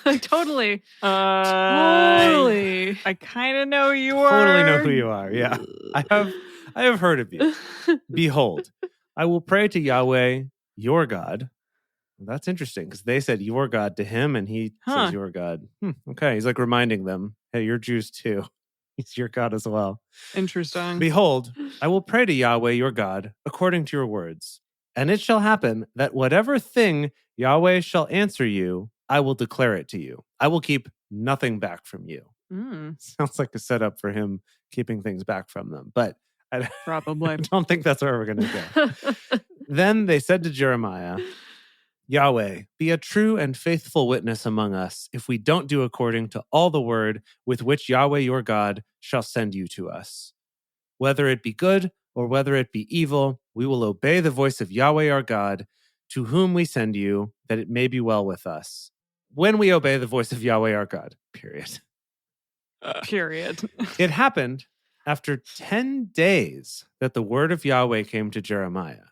[SPEAKER 3] Totally.
[SPEAKER 2] I kind of know you are.
[SPEAKER 4] Totally know who you are. Yeah. I have heard of you. Behold, I will pray to Yahweh, your God. That's interesting because they said your God to him and he says your God. Okay. He's like reminding them, hey, you're Jews too. He's your God as well.
[SPEAKER 2] Interesting.
[SPEAKER 4] Behold, I will pray to Yahweh, your God, according to your words. And it shall happen that whatever thing Yahweh shall answer you, I will declare it to you. I will keep nothing back from you. Sounds like a setup for him keeping things back from them. But
[SPEAKER 2] Probably.
[SPEAKER 4] I don't think that's where we're going to go. Then they said to Jeremiah, Yahweh, be a true and faithful witness among us if we don't do according to all the word with which Yahweh your God shall send you to us. Whether it be good or whether it be evil, we will obey the voice of Yahweh our God, to whom we send you, that it may be well with us. When we obey the voice of Yahweh our God, period.
[SPEAKER 2] Period.
[SPEAKER 4] It happened after 10 days that the word of Yahweh came to Jeremiah.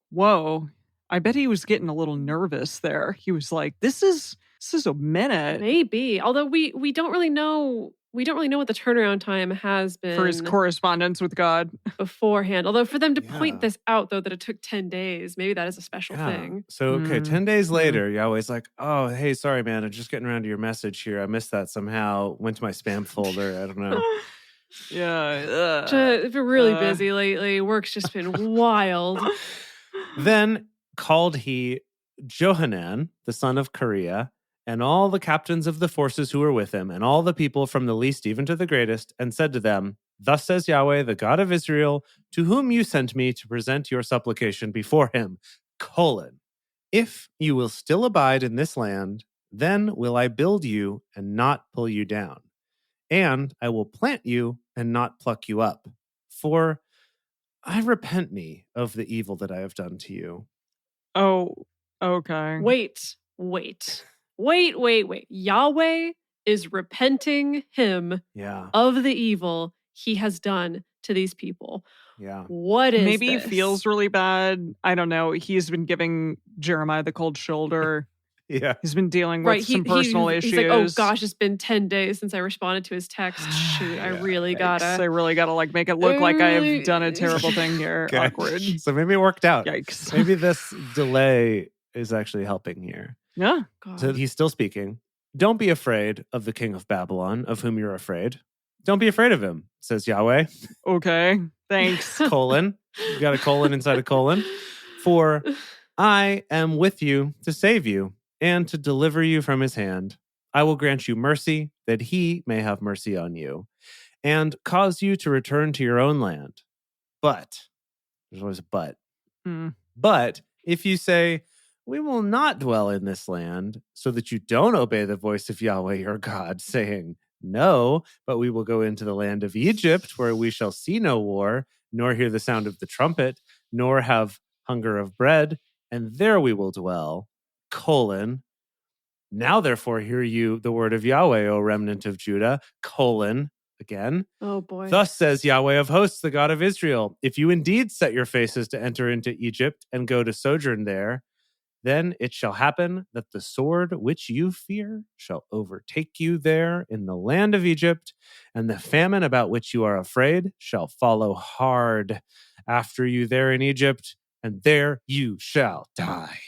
[SPEAKER 2] Whoa. I bet he was getting a little nervous there. He was like, this is a minute.
[SPEAKER 3] Maybe. Although we don't really know what the turnaround time has been
[SPEAKER 2] for his correspondence with God
[SPEAKER 3] beforehand. Although for them to point this out, though, that it took 10 days, maybe that is a special thing.
[SPEAKER 4] So, okay, 10 days later, Yahweh's like, oh, hey, sorry, man. I'm just getting around to your message here. I missed that somehow. Went to my spam folder. I don't know.
[SPEAKER 2] Yeah.
[SPEAKER 3] I've been really busy lately. Work's just been wild.
[SPEAKER 4] Then called he Johanan, the son of Kareah, and all the captains of the forces who were with him, and all the people from the least even to the greatest, and said to them, thus says Yahweh, the God of Israel, to whom you sent me to present your supplication before him, if you will still abide in this land, then will I build you and not pull you down, and I will plant you and not pluck you up. For I repent me of the evil that I have done to you.
[SPEAKER 2] Oh, okay.
[SPEAKER 3] Wait. Yahweh is repenting him of the evil he has done to these people.
[SPEAKER 4] Yeah.
[SPEAKER 3] What is
[SPEAKER 2] Maybe
[SPEAKER 3] this?
[SPEAKER 2] he feels really bad. I don't know. He's been giving Jeremiah the cold shoulder.
[SPEAKER 4] Yeah.
[SPEAKER 2] He's been dealing with some personal issues.
[SPEAKER 3] He's like, oh gosh, it's been 10 days since I responded to his text. Shoot, I really gotta like make it look like I've done a terrible thing here.
[SPEAKER 4] Okay.
[SPEAKER 2] Awkward.
[SPEAKER 4] So maybe it worked out.
[SPEAKER 2] Yikes.
[SPEAKER 4] Maybe this delay is actually helping here.
[SPEAKER 2] Yeah.
[SPEAKER 3] God.
[SPEAKER 4] So he's still speaking. Don't be afraid of the king of Babylon, of whom you're afraid. Don't be afraid of him, says Yahweh.
[SPEAKER 2] Okay. Thanks.
[SPEAKER 4] You got a colon inside a colon. For I am with you to save you and to deliver you from his hand. I will grant you mercy that he may have mercy on you and cause you to return to your own land. But, there's always a but. But if you say, we will not dwell in this land, so that you don't obey the voice of Yahweh your God, saying, no, but we will go into the land of Egypt, where we shall see no war, nor hear the sound of the trumpet, nor have hunger of bread, and there we will dwell, colon. Now, therefore, hear you the word of Yahweh, O remnant of Judah, colon, again.
[SPEAKER 3] Oh, boy.
[SPEAKER 4] Thus says Yahweh of hosts, the God of Israel, if you indeed set your faces to enter into Egypt and go to sojourn there, then it shall happen that the sword which you fear shall overtake you there in the land of Egypt, and the famine about which you are afraid shall follow hard after you there in Egypt, and there you shall die.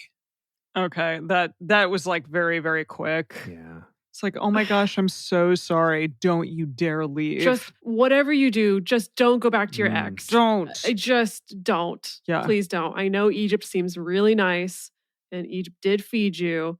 [SPEAKER 2] Okay, that was like very, very quick.
[SPEAKER 4] Yeah.
[SPEAKER 2] It's like, oh my gosh, I'm so sorry. Don't you dare leave.
[SPEAKER 3] Just whatever you do, just don't go back to your ex.
[SPEAKER 2] Don't.
[SPEAKER 3] Just don't.
[SPEAKER 2] Yeah.
[SPEAKER 3] Please don't. I know Egypt seems really nice and Egypt did feed you,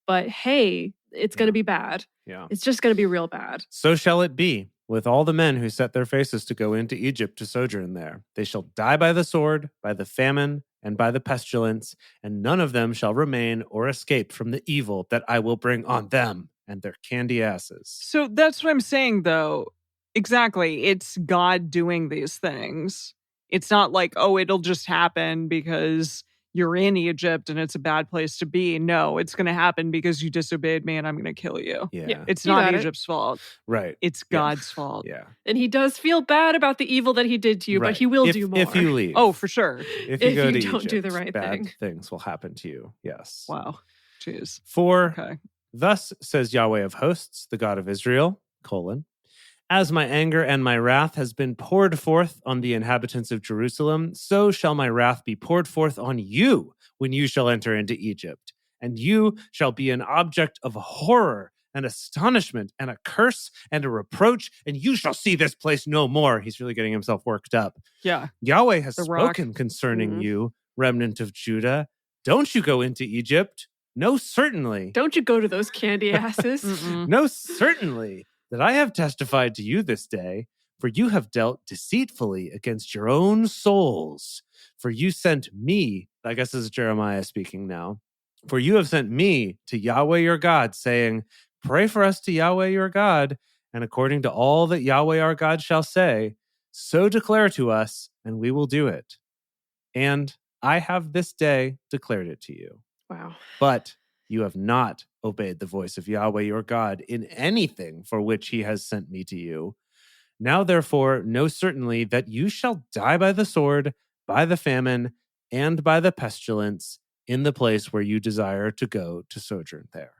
[SPEAKER 3] but hey, it's going to be bad.
[SPEAKER 4] Yeah.
[SPEAKER 3] It's just going to be real bad.
[SPEAKER 4] So shall it be with all the men who set their faces to go into Egypt to sojourn there. They shall die by the sword, by the famine, and by the pestilence, and none of them shall remain or escape from the evil that I will bring on them and their candy asses.
[SPEAKER 2] So that's what I'm saying, though. Exactly. It's God doing these things. It's not like, oh, it'll just happen because you're in Egypt and it's a bad place to be. No, it's going to happen because you disobeyed me and I'm going to kill you.
[SPEAKER 4] Yeah.
[SPEAKER 2] It's
[SPEAKER 3] You
[SPEAKER 2] not
[SPEAKER 3] got it.
[SPEAKER 2] Egypt's fault.
[SPEAKER 4] Right.
[SPEAKER 2] It's God's fault.
[SPEAKER 4] Yeah.
[SPEAKER 3] And he does feel bad about the evil that he did to you,
[SPEAKER 4] Right.
[SPEAKER 3] but he will
[SPEAKER 4] if,
[SPEAKER 3] do more.
[SPEAKER 4] If you leave.
[SPEAKER 2] Oh, for sure.
[SPEAKER 4] If you
[SPEAKER 3] If
[SPEAKER 4] go
[SPEAKER 3] you
[SPEAKER 4] to
[SPEAKER 3] don't
[SPEAKER 4] Egypt,
[SPEAKER 3] do the right
[SPEAKER 4] bad
[SPEAKER 3] thing.
[SPEAKER 4] things will happen to you. Yes.
[SPEAKER 2] Wow. Jeez.
[SPEAKER 4] For
[SPEAKER 2] Okay.
[SPEAKER 4] thus says Yahweh of hosts, the God of Israel, colon, as my anger and my wrath has been poured forth on the inhabitants of Jerusalem, so shall my wrath be poured forth on you when you shall enter into Egypt. And you shall be an object of horror and astonishment and a curse and a reproach, and you shall see this place no more. He's really getting himself worked up.
[SPEAKER 2] Yeah.
[SPEAKER 4] Yahweh has
[SPEAKER 2] The rock.
[SPEAKER 4] spoken concerning
[SPEAKER 3] Mhm.
[SPEAKER 4] you, remnant of Judah. Don't you go into Egypt? No, certainly.
[SPEAKER 3] Don't you go to those candy asses.
[SPEAKER 2] Mm-mm.
[SPEAKER 4] No, certainly, that I have testified to you this day, for you have dealt deceitfully against your own souls. For you sent me, I guess this is Jeremiah speaking now, for you have sent me to Yahweh your God, saying, pray for us to Yahweh your God, and according to all that Yahweh our God shall say, so declare to us, and we will do it. And I have this day declared it to you.
[SPEAKER 3] Wow.
[SPEAKER 4] But you have not obeyed the voice of Yahweh your God in anything for which he has sent me to you. Now, therefore, know certainly that you shall die by the sword, by the famine, and by the pestilence in the place where you desire to go to sojourn there.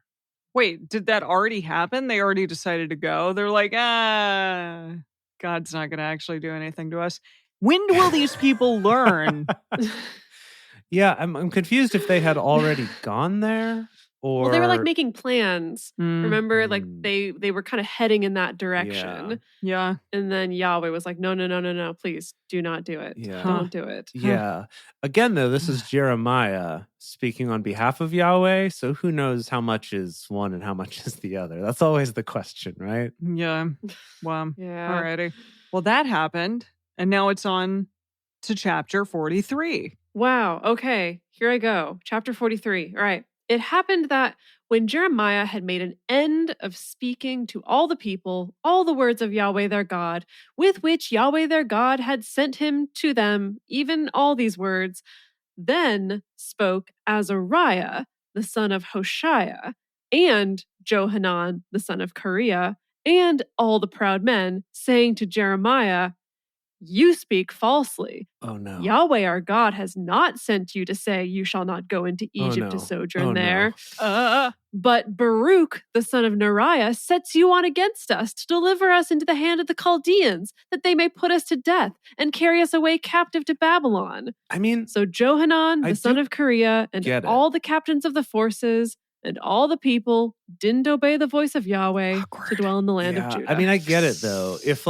[SPEAKER 2] Wait, did that already happen? They already decided to go. They're like, God's not going to actually do anything to us. When will these people learn?
[SPEAKER 4] Yeah, I'm confused if they had already gone there or
[SPEAKER 3] Well, they were like making plans. Remember, like
[SPEAKER 4] Mm.
[SPEAKER 3] they were kind of heading in that direction.
[SPEAKER 2] Yeah.
[SPEAKER 3] And then Yahweh was like, no, please do not do it.
[SPEAKER 4] Yeah.
[SPEAKER 3] Don't do it.
[SPEAKER 4] Yeah. Again, though, this is Jeremiah speaking on behalf of Yahweh. So who knows how much is one and how much is the other? That's always the question, right?
[SPEAKER 2] Yeah. Wow.
[SPEAKER 3] Yeah.
[SPEAKER 2] Alrighty. Well, that happened. And now it's on to chapter 43.
[SPEAKER 3] Wow. Okay. Here I go. Chapter 43. All right. It happened that when Jeremiah had made an end of speaking to all the people, all the words of Yahweh their God, with which Yahweh their God had sent him to them, even all these words, then spoke Azariah, the son of Hoshea, and Johanan, the son of Kareah, and all the proud men, saying to Jeremiah, you speak falsely.
[SPEAKER 4] Oh, no.
[SPEAKER 3] Yahweh our God has not sent you to say you shall not go into Egypt to
[SPEAKER 4] no.
[SPEAKER 3] sojourn
[SPEAKER 4] Oh,
[SPEAKER 3] there.
[SPEAKER 4] no.
[SPEAKER 3] But Baruch, the son of Neriah, sets you on against us to deliver us into the hand of the Chaldeans, that they may put us to death and carry us away captive to Babylon.
[SPEAKER 4] I mean,
[SPEAKER 3] So Johanan,
[SPEAKER 4] I
[SPEAKER 3] the son
[SPEAKER 4] do
[SPEAKER 3] of Kareah, and
[SPEAKER 4] get it.
[SPEAKER 3] all the captains of the forces, And all the people didn't obey the voice of Yahweh to dwell in the land of Judah.
[SPEAKER 4] I mean, I get it though. If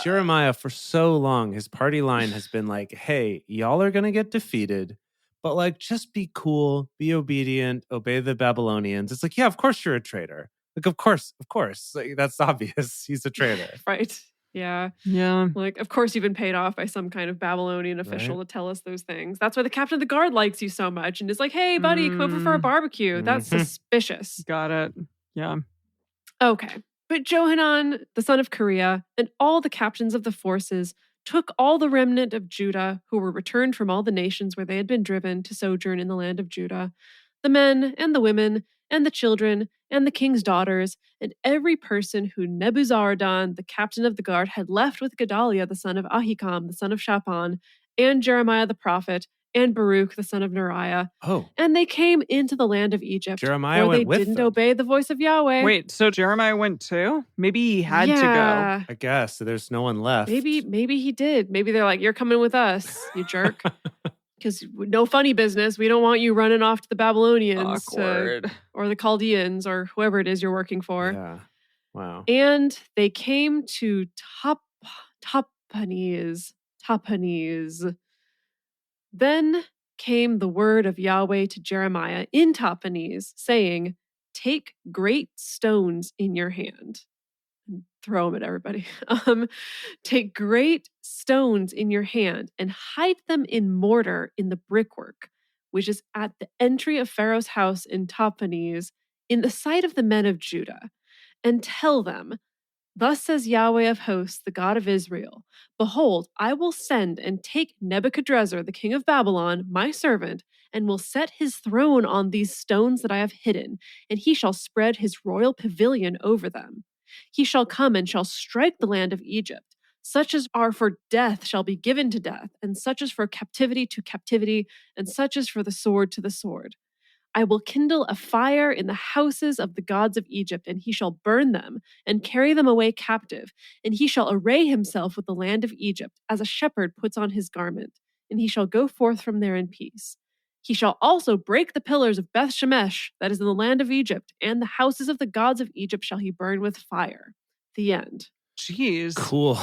[SPEAKER 4] Jeremiah for so long, his party line has been like, hey, y'all are going to get defeated, but just be cool, be obedient, obey the Babylonians. It's like, yeah, of course you're a traitor. Of course. That's obvious. He's a traitor.
[SPEAKER 3] Right. Yeah.
[SPEAKER 2] Yeah.
[SPEAKER 3] Of course you've been paid off by some kind of Babylonian official to tell us those things. That's why the captain of the guard likes you so much and is like, hey, buddy, come over for a barbecue. That's suspicious.
[SPEAKER 2] Got it. Yeah.
[SPEAKER 3] Okay. But Johanan, the son of Kareah, and all the captains of the forces took all the remnant of Judah who were returned from all the nations where they had been driven to sojourn in the land of Judah, the men and the women and the children and the king's daughters, and every person who Nebuzaradan, the captain of the guard, had left with Gedaliah, the son of Ahikam, the son of Shaphan, and Jeremiah the prophet, and Baruch, the son of Neriah.
[SPEAKER 4] Oh.
[SPEAKER 3] And they came into the land of Egypt,
[SPEAKER 4] Jeremiah
[SPEAKER 3] where they
[SPEAKER 4] went with
[SPEAKER 3] didn't
[SPEAKER 4] them.
[SPEAKER 3] obey the voice of Yahweh.
[SPEAKER 2] Wait, so Jeremiah went too? Maybe he had to go.
[SPEAKER 4] I guess. So there's no one left.
[SPEAKER 3] Maybe he did. Maybe they're like, you're coming with us, you jerk. Because no funny business. We don't want you running off to the Babylonians or the Chaldeans or whoever it is you're working for.
[SPEAKER 4] Yeah. Wow.
[SPEAKER 3] And they came to Tahpanhes. Then came the word of Yahweh to Jeremiah in Tahpanhes, saying, take great stones in your hand. Throw them at everybody. Take great stones in your hand and hide them in mortar in the brickwork, which is at the entry of Pharaoh's house in Tahpanhes, in the sight of the men of Judah, and tell them, thus says Yahweh of hosts, the God of Israel, behold, I will send and take Nebuchadrezzar, the king of Babylon, my servant, and will set his throne on these stones that I have hidden, and he shall spread his royal pavilion over them. He shall come and shall strike the land of Egypt. Such as are for death shall be given to death, and such as for captivity to captivity, and such as for the sword to the sword. I will kindle a fire in the houses of the gods of Egypt, and he shall burn them, and carry them away captive. And he shall array himself with the land of Egypt, as a shepherd puts on his garment, and he shall go forth from there in peace. He shall also break the pillars of Beth Shemesh, that is in the land of Egypt, and the houses of the gods of Egypt shall he burn with fire. The end.
[SPEAKER 2] Jeez.
[SPEAKER 4] Cool.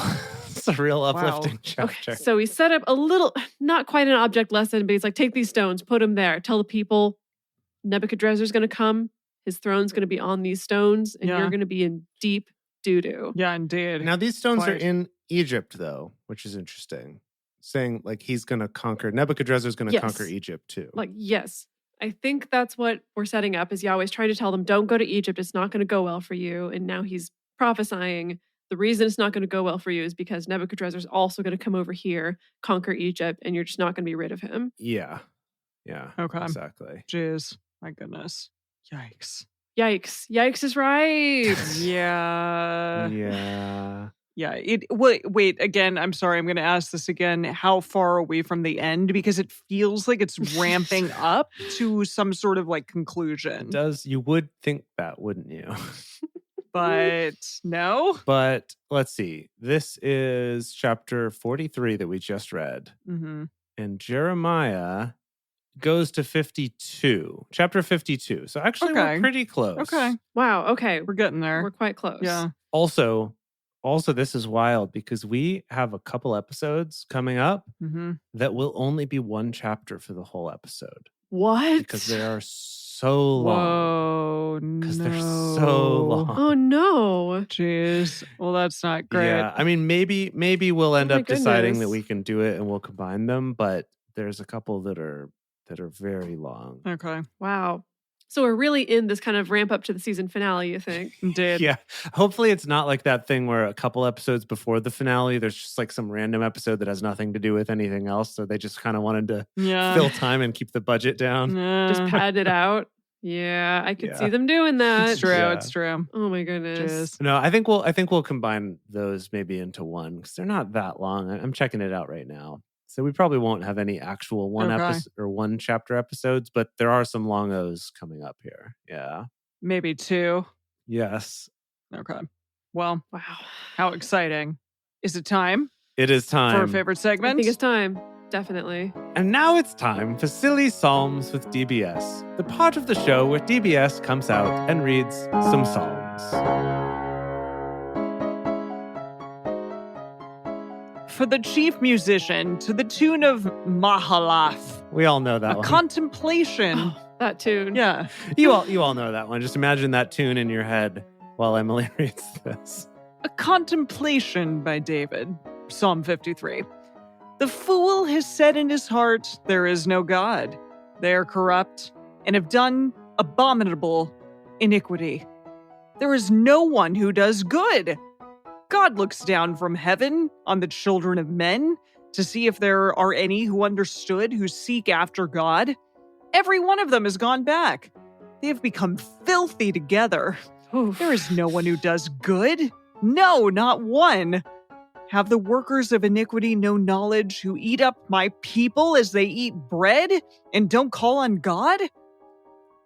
[SPEAKER 4] It's a real uplifting chapter.
[SPEAKER 3] Okay, so he set up a little, not quite an object lesson, but he's like, take these stones, put them there, tell the people Nebuchadrezzar's going to come, his throne's going to be on these stones, and you're going to be in deep doo-doo.
[SPEAKER 2] Yeah, indeed.
[SPEAKER 4] Now, these stones are in Egypt, though, which is interesting. Saying he's going to conquer, Nebuchadrezzar's going to conquer Egypt too.
[SPEAKER 3] Yes. I think that's what we're setting up, is Yahweh's trying to tell them, don't go to Egypt. It's not going to go well for you. And now he's prophesying the reason it's not going to go well for you is because Nebuchadrezzar's also going to come over here, conquer Egypt, and you're just not going to be rid of him.
[SPEAKER 4] Yeah. Yeah.
[SPEAKER 2] Okay.
[SPEAKER 4] Exactly.
[SPEAKER 2] Jeez. My goodness. Yikes.
[SPEAKER 3] Yikes is right.
[SPEAKER 2] Yeah.
[SPEAKER 4] Yeah.
[SPEAKER 2] Yeah. Wait, again, I'm sorry. I'm going to ask this again. How far away from the end? Because it feels like it's ramping up to some sort of conclusion.
[SPEAKER 4] It does. You would think that, wouldn't you?
[SPEAKER 2] But no.
[SPEAKER 4] But let's see. This is chapter 43 that we just read.
[SPEAKER 2] Mm-hmm.
[SPEAKER 4] And Jeremiah goes to 52. Chapter 52. So actually, we're pretty close.
[SPEAKER 2] Okay.
[SPEAKER 3] Wow. Okay.
[SPEAKER 2] We're getting there.
[SPEAKER 3] We're quite close.
[SPEAKER 2] Yeah.
[SPEAKER 4] Also, this is wild because we have a couple episodes coming up that will only be one chapter for the whole episode.
[SPEAKER 3] What?
[SPEAKER 4] Because they are so long.
[SPEAKER 2] Whoa,
[SPEAKER 4] because they're so long.
[SPEAKER 3] Oh no.
[SPEAKER 2] Jeez. Well, that's not great.
[SPEAKER 4] Yeah. I mean, maybe we'll end up deciding that
[SPEAKER 3] goodness.
[SPEAKER 4] we can do it and we'll combine them, but there's a couple that are very long.
[SPEAKER 2] Okay.
[SPEAKER 3] Wow. So we're really in this kind of ramp up to the season finale, you think?
[SPEAKER 2] Indeed.
[SPEAKER 4] Yeah. Hopefully it's not like that thing where a couple episodes before the finale, there's just some random episode that has nothing to do with anything else. So they just kind of wanted to fill time and keep the budget down.
[SPEAKER 3] Just pad it out. Yeah, I could see them doing that.
[SPEAKER 2] It's true.
[SPEAKER 4] Yeah.
[SPEAKER 2] It's true.
[SPEAKER 3] Oh my goodness.
[SPEAKER 2] Jeez.
[SPEAKER 4] No, I think we'll combine those maybe into one because they're not that long. I'm checking it out right now. So we probably won't have any actual episode or one chapter episodes, but there are some long-os coming up here. Yeah.
[SPEAKER 2] Maybe 2.
[SPEAKER 4] Yes.
[SPEAKER 2] Okay. Well,
[SPEAKER 3] Wow.
[SPEAKER 2] how exciting. Is it time
[SPEAKER 4] It is time.
[SPEAKER 2] for our favorite segment?
[SPEAKER 3] I think it's time. Definitely.
[SPEAKER 4] And now it's time for Silly Psalms with DBS, the part of the show where DBS comes out and reads some psalms.
[SPEAKER 2] For the chief musician, to the tune of Mahalath.
[SPEAKER 4] We all know that
[SPEAKER 2] a
[SPEAKER 4] one.
[SPEAKER 2] Contemplation.
[SPEAKER 3] That tune.
[SPEAKER 2] Yeah.
[SPEAKER 4] You all know that one. Just imagine that tune in your head while Emily reads this.
[SPEAKER 2] A contemplation by David. Psalm 53. The fool has said in his heart, there is no God. They are corrupt and have done abominable iniquity. There is no one who does good. God looks down from heaven on the children of men to see if there are any who understood, who seek after God. Every one of them has gone back. They have become filthy together.
[SPEAKER 3] Oof.
[SPEAKER 2] There is no one who does good. No, not one. Have the workers of iniquity no knowledge, who eat up my people as they eat bread and don't call on God?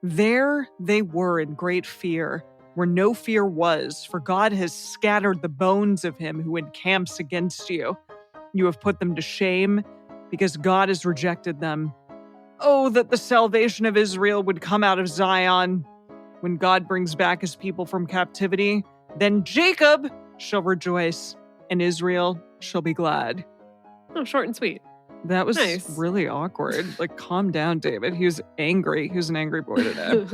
[SPEAKER 2] There they were in great fear, where no fear was, for God has scattered the bones of him who encamps against you. You have put them to shame, because God has rejected them. Oh, that the salvation of Israel would come out of Zion. When God brings back his people from captivity, then Jacob shall rejoice, and Israel shall be glad.
[SPEAKER 3] Oh, short and sweet.
[SPEAKER 2] That was
[SPEAKER 3] Nice.
[SPEAKER 2] really awkward. Like, calm down, David. He was angry. He was an angry boy today.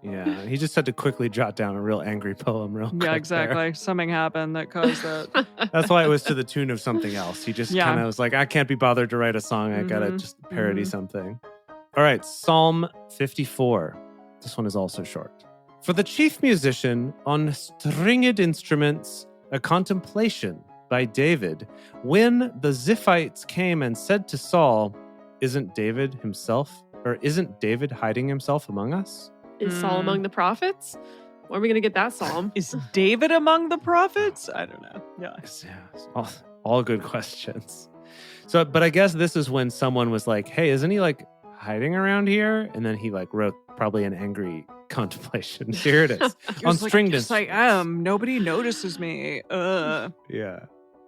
[SPEAKER 4] Yeah. He just had to quickly jot down a real angry poem real quick.
[SPEAKER 2] Yeah, exactly.
[SPEAKER 4] there.
[SPEAKER 2] Something happened that caused that.
[SPEAKER 4] That's why it was to the tune of something else. He just
[SPEAKER 2] Yeah.
[SPEAKER 4] kind of was like, I can't be bothered to write a song. I gotta just parody something. All right, Psalm 54. This one is also short. For the chief musician on stringed instruments, a contemplation by David, when the Ziphites came and said to Saul, isn't David hiding himself among us?
[SPEAKER 3] Is Saul among the prophets? Where are we going to get that psalm?
[SPEAKER 2] Is David among the prophets? I don't know. Yeah.
[SPEAKER 4] Yeah, all good questions. So, but I guess this is when someone was like, hey, isn't he like hiding around here? And then he like wrote probably an angry contemplation. Here it is. On stringed instruments.
[SPEAKER 2] Nobody notices me.
[SPEAKER 4] Yeah.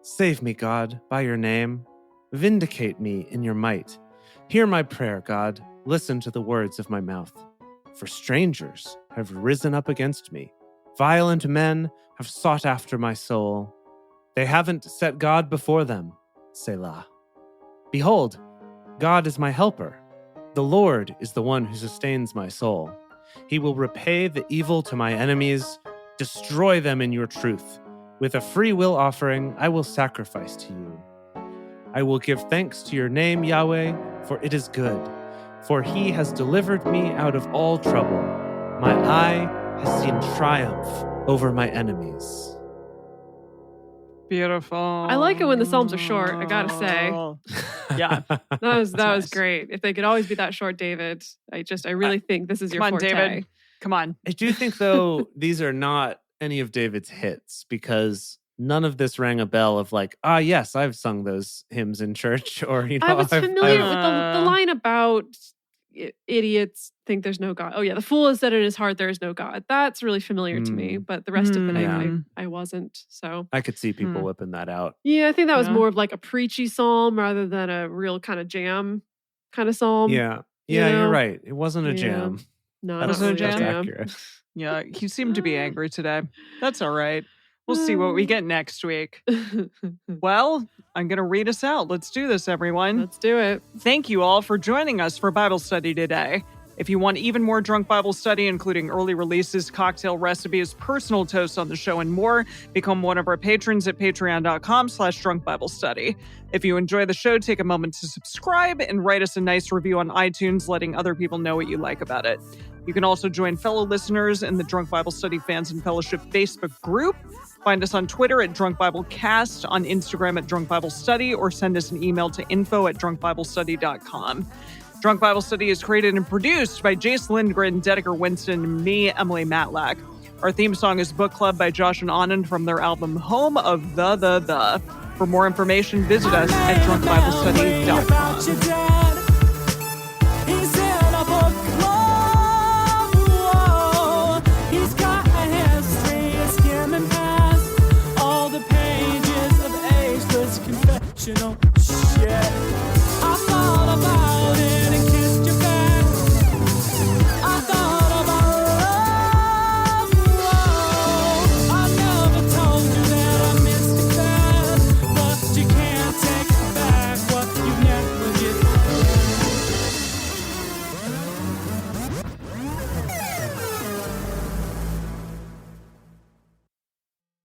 [SPEAKER 4] Save me, God, by your name. Vindicate me in your might. Hear my prayer, God. Listen to the words of my mouth. For strangers have risen up against me. Violent men have sought after my soul. They haven't set God before them. Selah. Behold, God is my helper. The Lord is the one who sustains my soul. He will repay the evil to my enemies, destroy them in your truth. With a free will offering, I will sacrifice to you. I will give thanks to your name, Yahweh, for it is good. For he has delivered me out of all trouble. My eye has seen triumph over my enemies.
[SPEAKER 2] Beautiful.
[SPEAKER 3] I like it when the psalms are short, I gotta say.
[SPEAKER 2] Yeah.
[SPEAKER 3] That was
[SPEAKER 2] nice.
[SPEAKER 3] great. If they could always be that short, David, I really think this is your
[SPEAKER 2] Come on,
[SPEAKER 3] forte.
[SPEAKER 2] David. Come on.
[SPEAKER 4] I do think, though, these are not any of David's hits because none of this rang a bell of like, yes, I've sung those hymns in church. Or, you know,
[SPEAKER 3] I was familiar
[SPEAKER 4] I've-
[SPEAKER 3] with the line about idiots think there's no God. Oh, yeah. The fool has said in his heart there is no God. That's really familiar to me. But the rest of it, I wasn't. So
[SPEAKER 4] I could see people whipping that out.
[SPEAKER 3] yeah, I think that was more of like a preachy psalm rather than a real kind of jam kind of psalm.
[SPEAKER 4] Yeah.
[SPEAKER 3] You
[SPEAKER 4] Yeah,
[SPEAKER 3] know?
[SPEAKER 4] you're right. It wasn't a jam.
[SPEAKER 3] No,
[SPEAKER 2] That's
[SPEAKER 3] not really
[SPEAKER 2] a jam.
[SPEAKER 4] Accurate.
[SPEAKER 2] Yeah, he seemed to be angry today. That's all right. We'll see what we get next week. Well, I'm going to read us out. Let's do this, everyone.
[SPEAKER 3] Let's do it.
[SPEAKER 2] Thank you all for joining us for Bible study today. If you want even more Drunk Bible Study, including early releases, cocktail recipes, personal toasts on the show, and more, become one of our patrons at patreon.com/drunkbiblestudy. If you enjoy the show, take a moment to subscribe and write us a nice review on iTunes, letting other people know what you like about it. You can also join fellow listeners in the Drunk Bible Study Fans and Fellowship Facebook group. Find us on Twitter at Drunk Bible Cast, on Instagram at Drunk Bible Study, or send us an email to info@drunkbiblestudy.com. Drunk Bible Study is created and produced by Jace Lindgren, Dedeker Winston, and me, Emily Matlack. Our theme song is Book Club by Josh and Anand from their album Home of the. For more information, visit us at drunkbiblestudy.com.